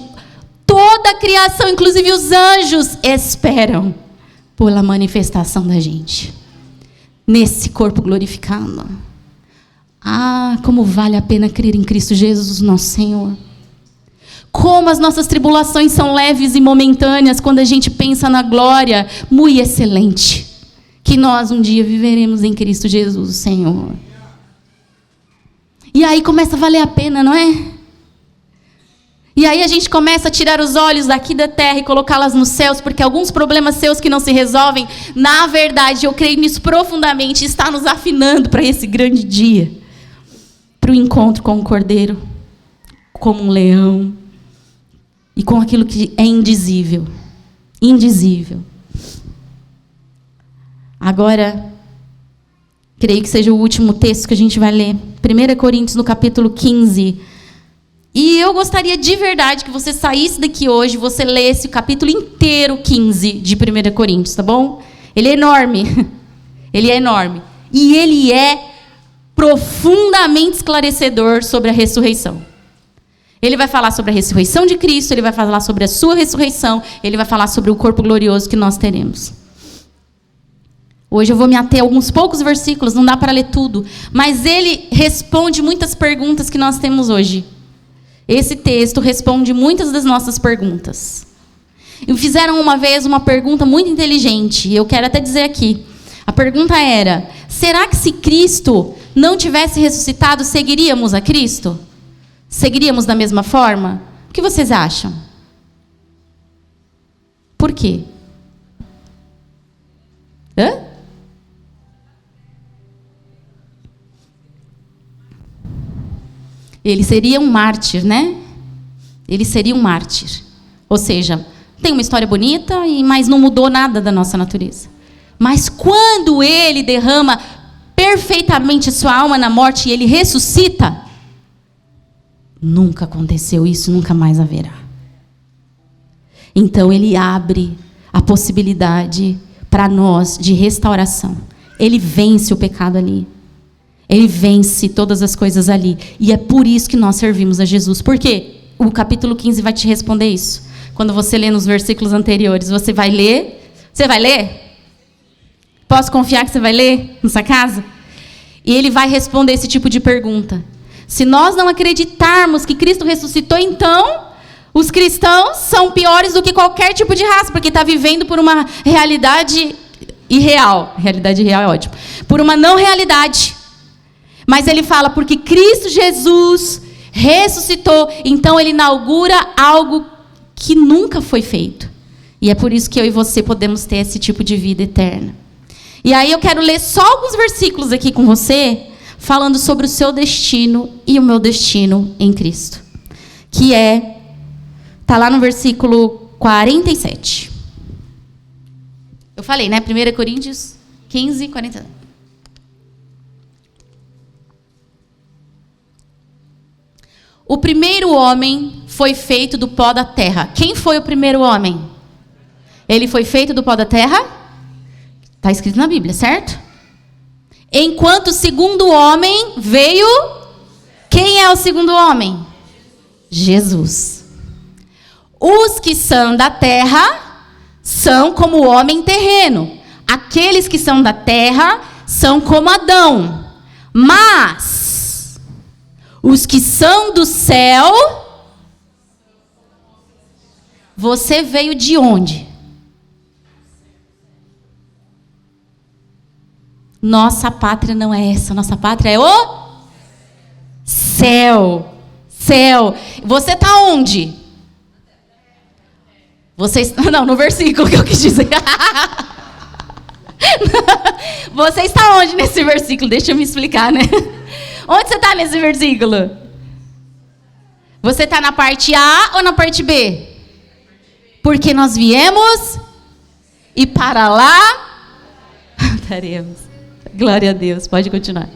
toda a criação, inclusive os anjos, esperam pela manifestação da gente. Nesse corpo glorificado. Ah, como vale a pena crer em Cristo Jesus, nosso Senhor. Como as nossas tribulações são leves e momentâneas quando a gente pensa na glória muito excelente que nós um dia viveremos em Cristo Jesus, o Senhor. E aí começa a valer a pena, não é? E aí a gente começa a tirar os olhos daqui da terra e colocá-las nos céus, porque alguns problemas seus que não se resolvem, na verdade, eu creio nisso profundamente, está nos afinando para esse grande dia. Para o encontro com o Cordeiro, como um leão, e com aquilo que é indizível. Indizível. Agora, creio que seja o último texto que a gente vai ler. 1 Coríntios, no capítulo 15. E eu gostaria de verdade que você saísse daqui hoje, você lesse o capítulo inteiro 15 de 1 Coríntios, tá bom? Ele é enorme. Ele é enorme. E ele é profundamente esclarecedor sobre a ressurreição. Ele vai falar sobre a ressurreição de Cristo, ele vai falar sobre a sua ressurreição, ele vai falar sobre o corpo glorioso que nós teremos. Hoje eu vou me ater a alguns poucos versículos, não dá para ler tudo, mas ele responde muitas perguntas que nós temos hoje. Esse texto responde muitas das nossas perguntas. E fizeram uma vez uma pergunta muito inteligente, e eu quero até dizer aqui. A pergunta era: será que se Cristo não tivesse ressuscitado, seguiríamos a Cristo? Seguiríamos da mesma forma? O que vocês acham? Por quê? Hã? Ele seria um mártir, né? Ele seria um mártir. Ou seja, tem uma história bonita, mas não mudou nada da nossa natureza. Mas quando ele derrama perfeitamente sua alma na morte e ele ressuscita, nunca aconteceu isso, nunca mais haverá. Então ele abre a possibilidade para nós de restauração. Ele vence o pecado ali. Ele vence todas as coisas ali. E é por isso que nós servimos a Jesus. Por quê? O capítulo 15 vai te responder isso. Quando você lê nos versículos anteriores, você vai ler? Você vai ler? Posso confiar que você vai ler na sua casa? E ele vai responder esse tipo de pergunta. Se nós não acreditarmos que Cristo ressuscitou, então os cristãos são piores do que qualquer tipo de raça, porque está vivendo por uma realidade irreal. Realidade irreal é ótimo. Por uma não realidade. Mas ele fala, porque Cristo Jesus ressuscitou, então ele inaugura algo que nunca foi feito. E é por isso que eu e você podemos ter esse tipo de vida eterna. E aí eu quero ler só alguns versículos aqui com você, falando sobre o seu destino e o meu destino em Cristo. Que está lá no versículo 47. Eu falei, né? 1 Coríntios 15, 40. O primeiro homem foi feito do pó da terra. Quem foi o primeiro homem? Ele foi feito do pó da terra? Está escrito na Bíblia, certo? Enquanto o segundo homem veio... Quem é o segundo homem? Jesus. Os que são da terra são como o homem terreno. Aqueles que são da terra são como Adão. Mas os que são do céu... Você veio de onde? Nossa pátria não é essa. Nossa pátria é o céu. Céu. Você está onde? Não, no versículo que eu quis dizer. Você está onde nesse versículo? Deixa eu me explicar, né? Onde você está nesse versículo? Você está na parte A ou na parte B? Porque nós viemos e para lá estaremos. Glória a Deus, pode continuar.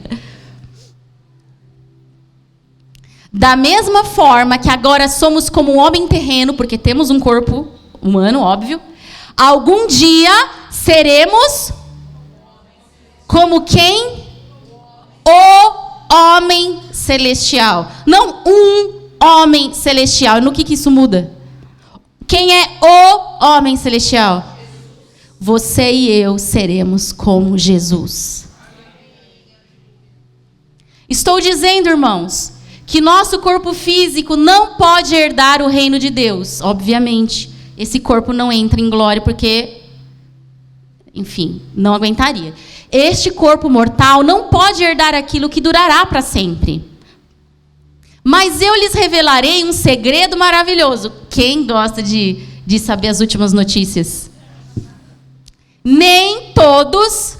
Da mesma forma que agora somos como um homem terreno, porque temos um corpo humano, óbvio, algum dia seremos como quem? O homem celestial. Não um homem celestial. No que isso muda? Quem é o homem celestial? Você e eu seremos como Jesus. Estou dizendo, irmãos, que nosso corpo físico não pode herdar o reino de Deus. Obviamente, esse corpo não entra em glória porque, enfim, não aguentaria. Este corpo mortal não pode herdar aquilo que durará para sempre. Mas eu lhes revelarei um segredo maravilhoso. Quem gosta de saber as últimas notícias? Nem todos...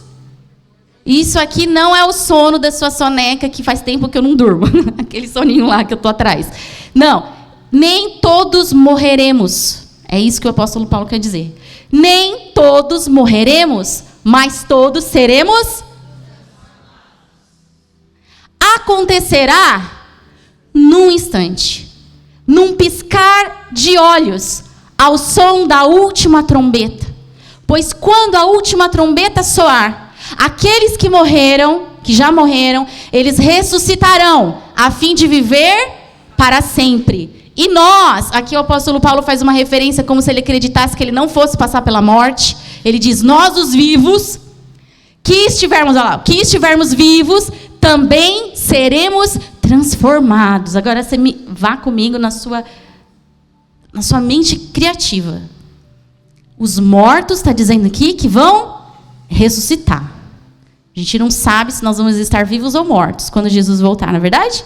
Isso aqui não é o sono da sua soneca, que faz tempo que eu não durmo. Aquele soninho lá que eu estou atrás. Não. Nem todos morreremos. É isso que o apóstolo Paulo quer dizer. Nem todos morreremos, mas todos seremos. Acontecerá num instante, num piscar de olhos, ao som da última trombeta. Pois quando a última trombeta soar, aqueles que morreram, que já morreram, eles ressuscitarão, a fim de viver para sempre. E nós, aqui o apóstolo Paulo faz uma referência como se ele acreditasse que ele não fosse passar pela morte. Ele diz, nós os vivos, que estivermos vivos, também seremos transformados. Agora você vá comigo na sua mente criativa. Os mortos, está dizendo aqui, que vão ressuscitar. A gente não sabe se nós vamos estar vivos ou mortos quando Jesus voltar, não é verdade?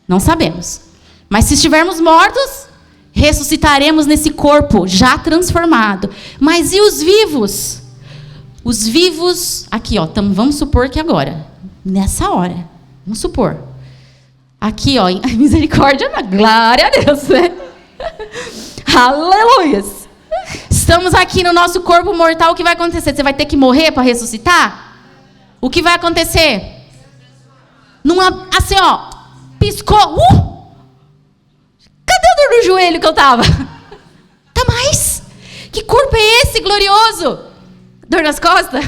Não sabemos. Mas se estivermos mortos, ressuscitaremos nesse corpo já transformado. Mas e os vivos? Os vivos, aqui, ó, vamos supor que agora, nessa hora, vamos supor. Aqui, ó, misericórdia, glória a Deus, né? Aleluias. Estamos aqui no nosso corpo mortal, o que vai acontecer? Você vai ter que morrer para ressuscitar? O que vai acontecer? Assim, ó, piscou. Cadê a dor no joelho que eu tava? Tá mais? Que corpo é esse glorioso? Dor nas costas?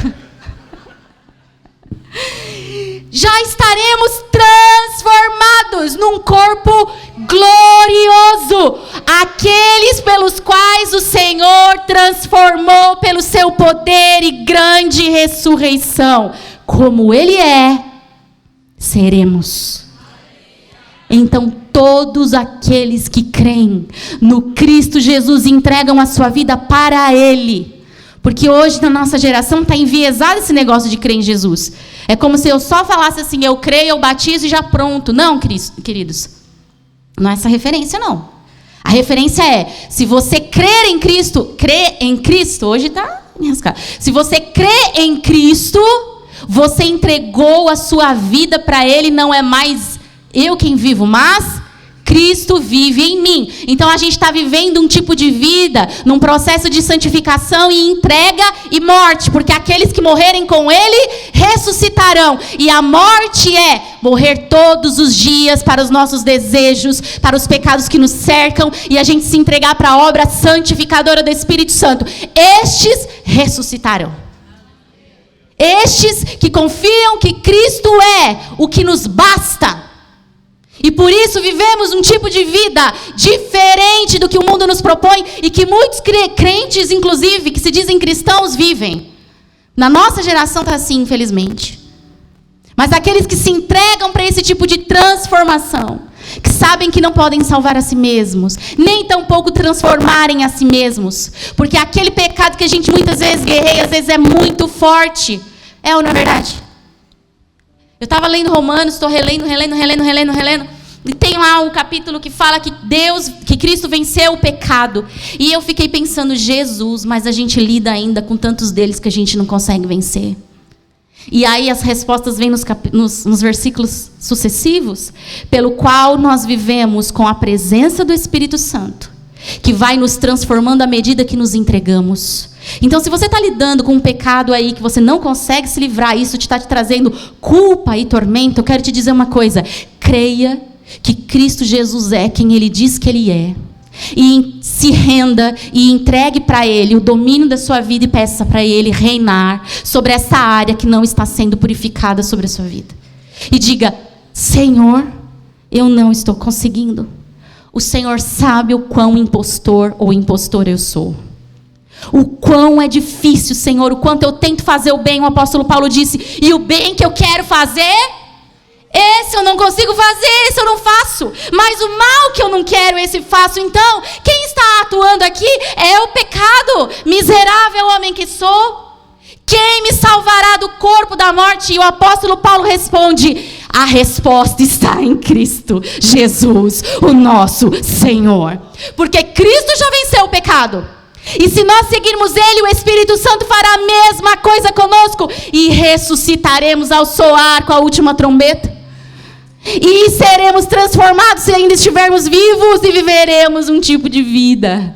Já estaremos transformados num corpo glorioso. aqueles pelos quais o Senhor transformou pelo seu poder e grande ressurreição. Como Ele é, seremos. Então todos aqueles que creem no Cristo Jesus entregam a sua vida para Ele. Porque hoje na nossa geração está enviesado esse negócio de crer em Jesus. É como se eu só falasse assim, eu creio, eu batizo e já pronto. Não, queridos. Não é essa referência, não. A referência é, se você crê em Cristo, hoje está enrascado. Se você crê em Cristo, você entregou a sua vida para Ele, não é mais eu quem vivo, mas Cristo vive em mim. Então a gente está vivendo um tipo de vida, num processo de santificação e entrega e morte, porque aqueles que morrerem com Ele ressuscitarão. E a morte é morrer todos os dias para os nossos desejos, para os pecados que nos cercam, e a gente se entregar para a obra santificadora do Espírito Santo. Estes ressuscitarão. Estes que confiam que Cristo é o que nos basta. E por isso vivemos um tipo de vida diferente do que o mundo nos propõe e que muitos crentes, inclusive, que se dizem cristãos, vivem. Na nossa geração está assim, infelizmente. Mas aqueles que se entregam para esse tipo de transformação, que sabem que não podem salvar a si mesmos, nem tampouco transformarem a si mesmos, porque aquele pecado que a gente muitas vezes guerreia, às vezes é muito forte. É ou não é verdade? Eu estava lendo Romanos, estou relendo, e tem lá um capítulo que fala que Cristo venceu o pecado. E eu fiquei pensando, Jesus, mas a gente lida ainda com tantos deles que a gente não consegue vencer. E aí as respostas vêm nos versículos sucessivos, pelo qual nós vivemos com a presença do Espírito Santo, que vai nos transformando à medida que nos entregamos. Então, se você está lidando com um pecado aí que você não consegue se livrar, isso está te trazendo culpa e tormento, eu quero te dizer uma coisa: creia que Cristo Jesus é quem Ele diz que Ele é. E se renda e entregue para Ele o domínio da sua vida e peça para Ele reinar sobre essa área que não está sendo purificada sobre a sua vida. E diga: Senhor, eu não estou conseguindo. O Senhor sabe o quão impostor ou impostora eu sou. O quão é difícil, Senhor, o quanto eu tento fazer o bem. O apóstolo Paulo disse, e o bem que eu quero fazer, esse eu não consigo fazer, esse eu não faço. Mas o mal que eu não quero, esse faço. Então, quem está atuando aqui é o pecado. Miserável homem que sou, quem me salvará do corpo da morte? E o apóstolo Paulo responde, a resposta está em Cristo Jesus, o nosso Senhor. Porque Cristo já venceu o pecado. E se nós seguirmos Ele, o Espírito Santo fará a mesma coisa conosco. E ressuscitaremos ao soar com a última trombeta. E seremos transformados se ainda estivermos vivos. E viveremos um tipo de vida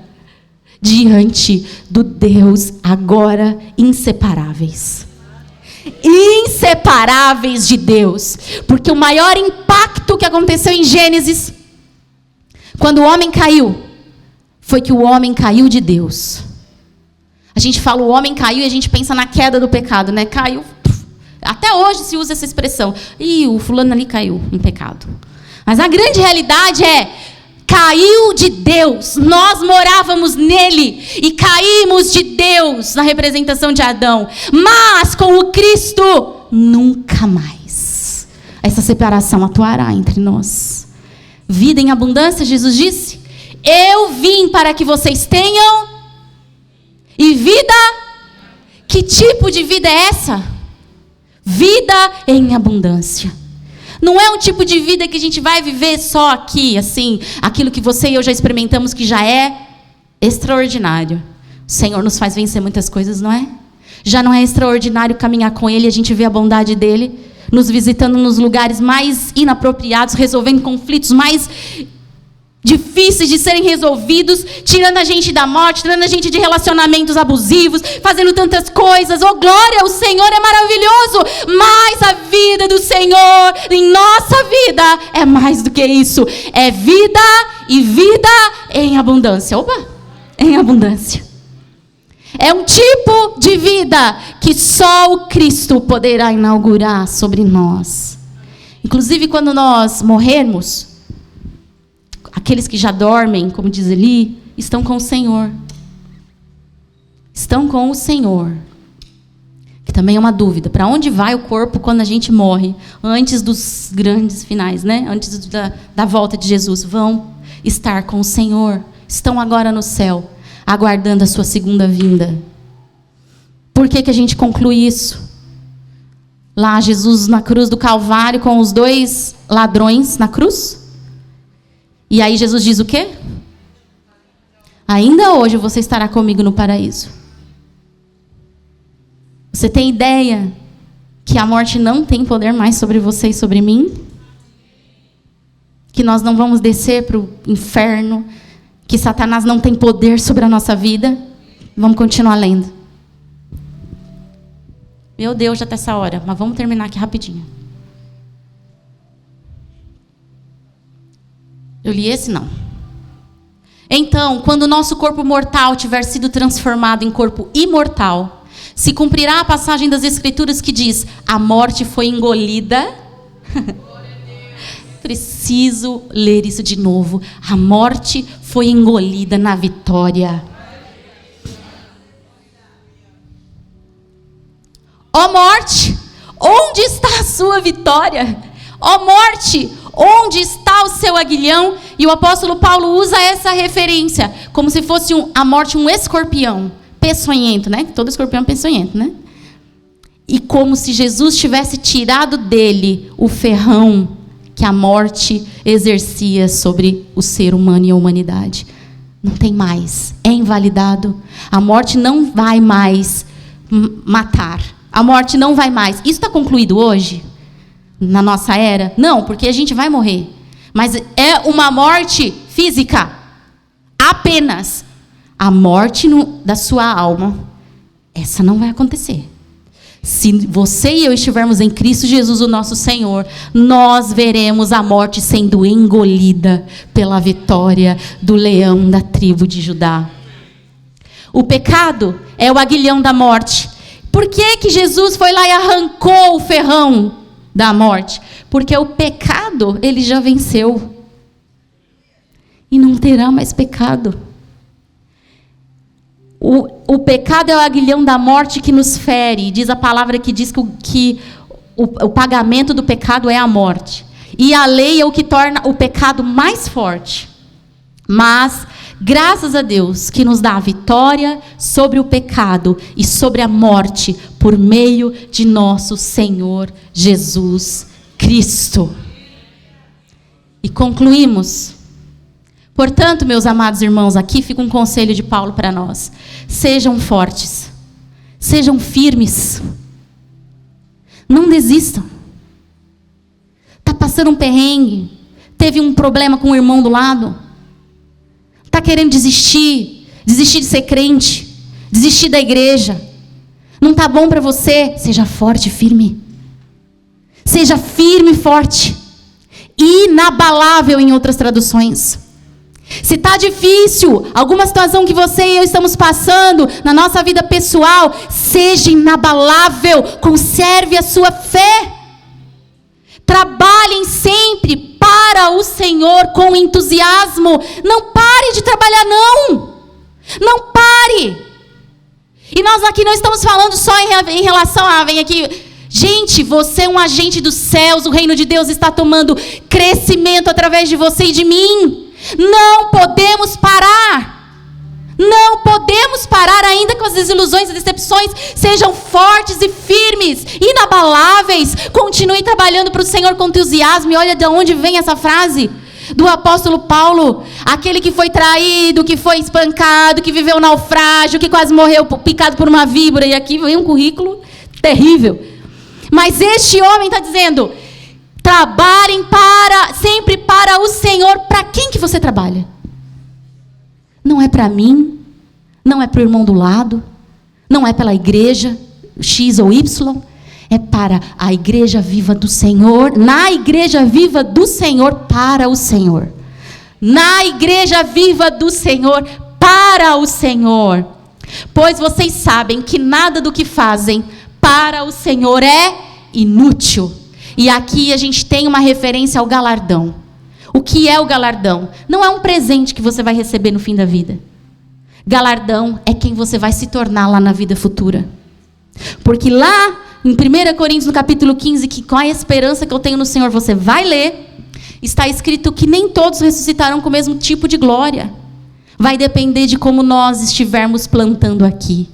diante do Deus agora inseparáveis. Inseparáveis de Deus. Porque o maior impacto que aconteceu em Gênesis, quando o homem caiu, foi que o homem caiu de Deus. A gente fala o homem caiu e a gente pensa na queda do pecado, né? Caiu. Até hoje se usa essa expressão. Ih, o fulano ali caiu em pecado. Mas a grande realidade é, caiu de Deus. Nós morávamos nele e caímos de Deus na representação de Adão. Mas com o Cristo, nunca mais essa separação atuará entre nós. Vida em abundância, Jesus disse. Eu vim para que vocês tenham e vida. Que tipo de vida é essa? Vida em abundância. Não é um tipo de vida que a gente vai viver só aqui, assim, aquilo que você e eu já experimentamos que já é extraordinário. O Senhor nos faz vencer muitas coisas, não é? Já não é extraordinário caminhar com Ele, a gente vê a bondade dEle, nos visitando nos lugares mais inapropriados, resolvendo conflitos mais difíceis de serem resolvidos, tirando a gente da morte, tirando a gente de relacionamentos abusivos, fazendo tantas coisas. Oh, glória, o Senhor é maravilhoso, mas a vida do Senhor em nossa vida é mais do que isso, é vida e vida em abundância. Opa, em abundância. É um tipo de vida que só o Cristo poderá inaugurar sobre nós. Inclusive, quando nós morrermos, aqueles que já dormem, como diz ali, estão com o Senhor. Estão com o Senhor. Que também é uma dúvida. Para onde vai o corpo quando a gente morre? Antes dos grandes finais, né? Antes da volta de Jesus. Vão estar com o Senhor. Estão agora no céu, aguardando a sua segunda vinda. Por que a gente conclui isso? Lá, Jesus na cruz do Calvário com os 2 ladrões na cruz. E aí Jesus diz o quê? Ainda hoje você estará comigo no paraíso. Você tem ideia que a morte não tem poder mais sobre você e sobre mim? Que nós não vamos descer para o inferno? Que Satanás não tem poder sobre a nossa vida? Vamos continuar lendo. Meu Deus, já está essa hora, mas vamos terminar aqui rapidinho. Eu li esse, não. Então, quando o nosso corpo mortal tiver sido transformado em corpo imortal, se cumprirá a passagem das Escrituras que diz: a morte foi engolida. Preciso ler isso de novo. A morte foi engolida na vitória. Ó morte, onde está a sua vitória? Ó morte, onde está o seu aguilhão? E o apóstolo Paulo usa essa referência como se fosse a morte um escorpião peçonhento, né? Todo escorpião é peçonhento, né? E como se Jesus tivesse tirado dele o ferrão que a morte exercia sobre o ser humano e a humanidade. Não tem mais, é invalidado. A morte não vai mais matar. A morte não vai mais. Isso está concluído hoje? Na nossa era? Não, porque a gente vai morrer. Mas é uma morte física. Apenas. A morte da sua alma, essa não vai acontecer. Se você e eu estivermos em Cristo Jesus, o nosso Senhor, nós veremos a morte sendo engolida pela vitória do leão da tribo de Judá. O pecado é o aguilhão da morte. Por que Jesus foi lá e arrancou o ferrão da morte? Porque o pecado, ele já venceu. E não terá mais pecado. O pecado é o aguilhão da morte que nos fere. Diz a palavra que diz que o pagamento do pecado é a morte. E a lei é o que torna o pecado mais forte. Mas, graças a Deus, que nos dá a vitória sobre o pecado e sobre a morte, por meio de nosso Senhor Jesus Cristo. E concluímos. Portanto, meus amados irmãos, aqui fica um conselho de Paulo para nós. Sejam fortes. Sejam firmes. Não desistam. Está passando um perrengue. Teve um problema com o irmão do lado. Está querendo desistir. Desistir de ser crente. Desistir da igreja. Não está bom para você. Seja forte e firme. Seja firme e forte. Inabalável em outras traduções. Se está difícil, alguma situação que você e eu estamos passando na nossa vida pessoal, seja inabalável, conserve a sua fé. Trabalhem sempre para o Senhor com entusiasmo. Não pare de trabalhar, não. Não pare. E nós aqui não estamos falando só em relação a... Vem aqui... Gente, você é um agente dos céus, o reino de Deus está tomando crescimento através de você e de mim. Não podemos parar. Não podemos parar ainda com as desilusões e decepções. Sejam fortes e firmes, inabaláveis. Continuem trabalhando para o Senhor com entusiasmo. E olha de onde vem essa frase do apóstolo Paulo. Aquele que foi traído, que foi espancado, que viveu um naufrágio, que quase morreu picado por uma víbora. E aqui vem um currículo terrível. Mas este homem está dizendo... Trabalhem sempre para o Senhor. Para quem que você trabalha? Não é para mim, não é para o irmão do lado, não é pela igreja X ou Y, é para a igreja viva do Senhor, na igreja viva do Senhor, para o Senhor. Na igreja viva do Senhor, para o Senhor. Pois vocês sabem que nada do que fazem para o Senhor é inútil. E aqui a gente tem uma referência ao galardão. O que é o galardão? Não é um presente que você vai receber no fim da vida. Galardão é quem você vai se tornar lá na vida futura. Porque lá em 1 Coríntios, no capítulo 15, que com a esperança que eu tenho no Senhor, você vai ler, está escrito que nem todos ressuscitarão com o mesmo tipo de glória. Vai depender de como nós estivermos plantando aqui.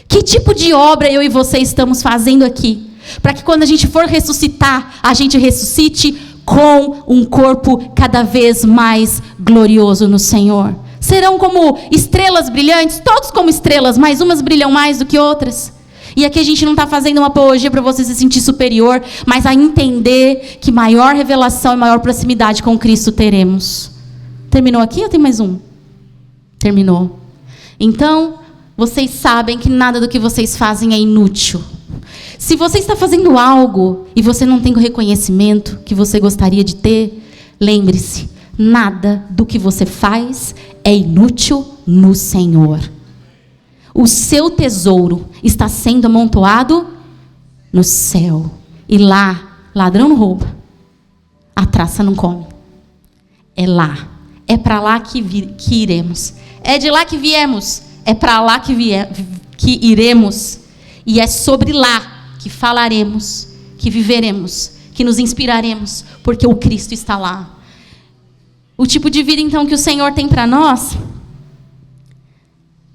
Que tipo de obra eu e você estamos fazendo aqui? Para que quando a gente for ressuscitar, a gente ressuscite com um corpo cada vez mais glorioso no Senhor. Serão como estrelas brilhantes, todos como estrelas, mas umas brilham mais do que outras. E aqui a gente não está fazendo uma apologia para você se sentir superior, mas a entender que maior revelação e maior proximidade com Cristo teremos. Terminou aqui ou tem mais um? Terminou. Então, vocês sabem que nada do que vocês fazem é inútil. Se você está fazendo algo e você não tem o reconhecimento que você gostaria de ter, lembre-se, nada do que você faz é inútil no Senhor. O seu tesouro está sendo amontoado no céu. E lá, ladrão não rouba, a traça não come. É lá. É para lá que iremos. É de lá que viemos. É para lá que iremos. E é sobre lá que falaremos, que viveremos, que nos inspiraremos, porque o Cristo está lá. O tipo de vida, então, que o Senhor tem para nós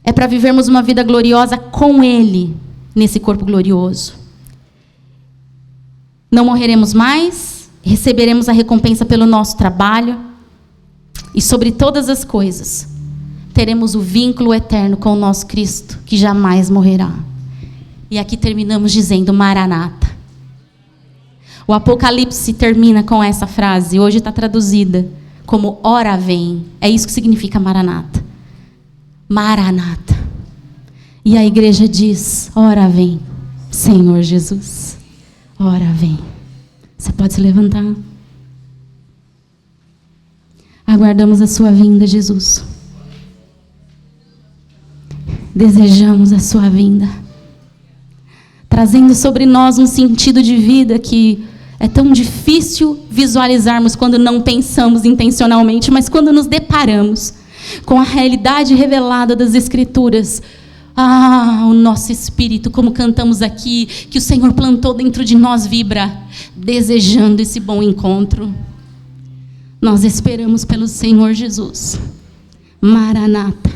é para vivermos uma vida gloriosa com Ele, nesse corpo glorioso. Não morreremos mais, receberemos a recompensa pelo nosso trabalho, e sobre todas as coisas, teremos o vínculo eterno com o nosso Cristo, que jamais morrerá. E aqui terminamos dizendo Maranata. O Apocalipse termina com essa frase, hoje está traduzida como ora vem. É isso que significa Maranata. Maranata. E a igreja diz, ora vem, Senhor Jesus. Ora vem. Você pode se levantar. Aguardamos a sua vinda, Jesus. Desejamos a sua vinda. Trazendo sobre nós um sentido de vida que é tão difícil visualizarmos quando não pensamos intencionalmente, mas quando nos deparamos com a realidade revelada das Escrituras. O nosso espírito, como cantamos aqui, que o Senhor plantou dentro de nós, vibra, desejando esse bom encontro. Nós esperamos pelo Senhor Jesus. Maranata.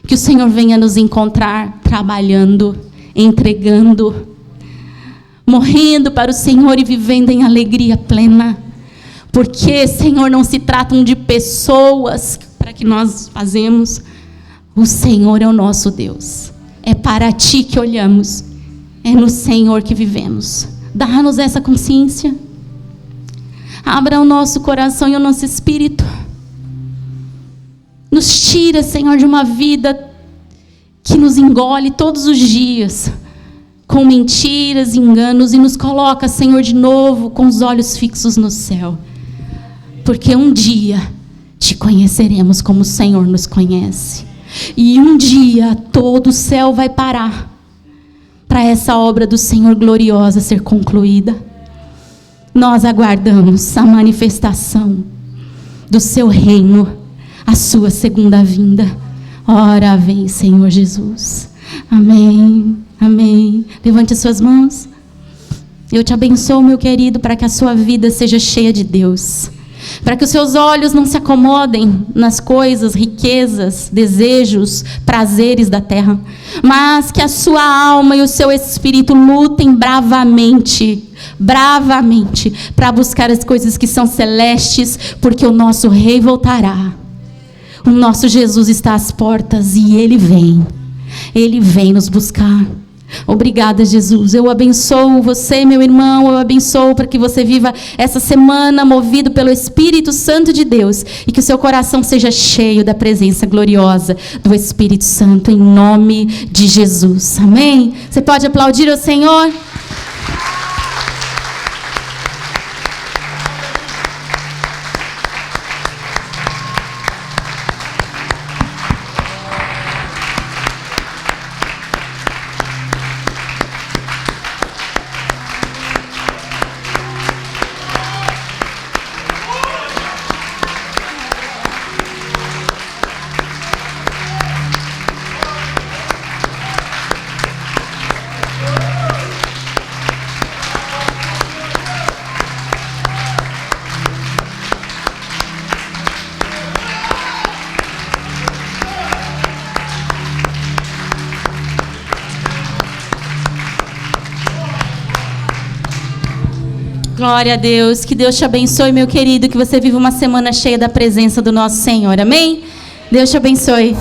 Que o Senhor venha nos encontrar trabalhando, entregando, morrendo para o Senhor e vivendo em alegria plena. Porque, Senhor, não se tratam de pessoas para que nós fazemos. O Senhor é o nosso Deus. É para Ti que olhamos. É no Senhor que vivemos. Dá-nos essa consciência. Abra o nosso coração e o nosso espírito. Nos tira, Senhor, de uma vida que nos engole todos os dias, com mentiras, enganos, e nos coloca, Senhor, de novo, com os olhos fixos no céu. Porque um dia Te conheceremos como o Senhor nos conhece. E um dia todo o céu vai parar para essa obra do Senhor gloriosa ser concluída. Nós aguardamos a manifestação do Seu reino, a Sua segunda vinda. Ora vem, Senhor Jesus. Amém, amém. Levante as suas mãos. Eu te abençoo, meu querido, para que a sua vida seja cheia de Deus. Para que os seus olhos não se acomodem nas coisas, riquezas, desejos, prazeres da terra. Mas que a sua alma e o seu espírito lutem bravamente, para buscar as coisas que são celestes, porque o nosso Rei voltará. O nosso Jesus está às portas e Ele vem nos buscar. Obrigada, Jesus. Eu abençoo você, meu irmão. Eu abençoo para que você viva essa semana movido pelo Espírito Santo de Deus e que o seu coração seja cheio da presença gloriosa do Espírito Santo, em nome de Jesus. Amém? Você pode aplaudir ao Senhor? Glória a Deus. Que Deus te abençoe, meu querido. Que você viva uma semana cheia da presença do nosso Senhor. Amém? Deus te abençoe.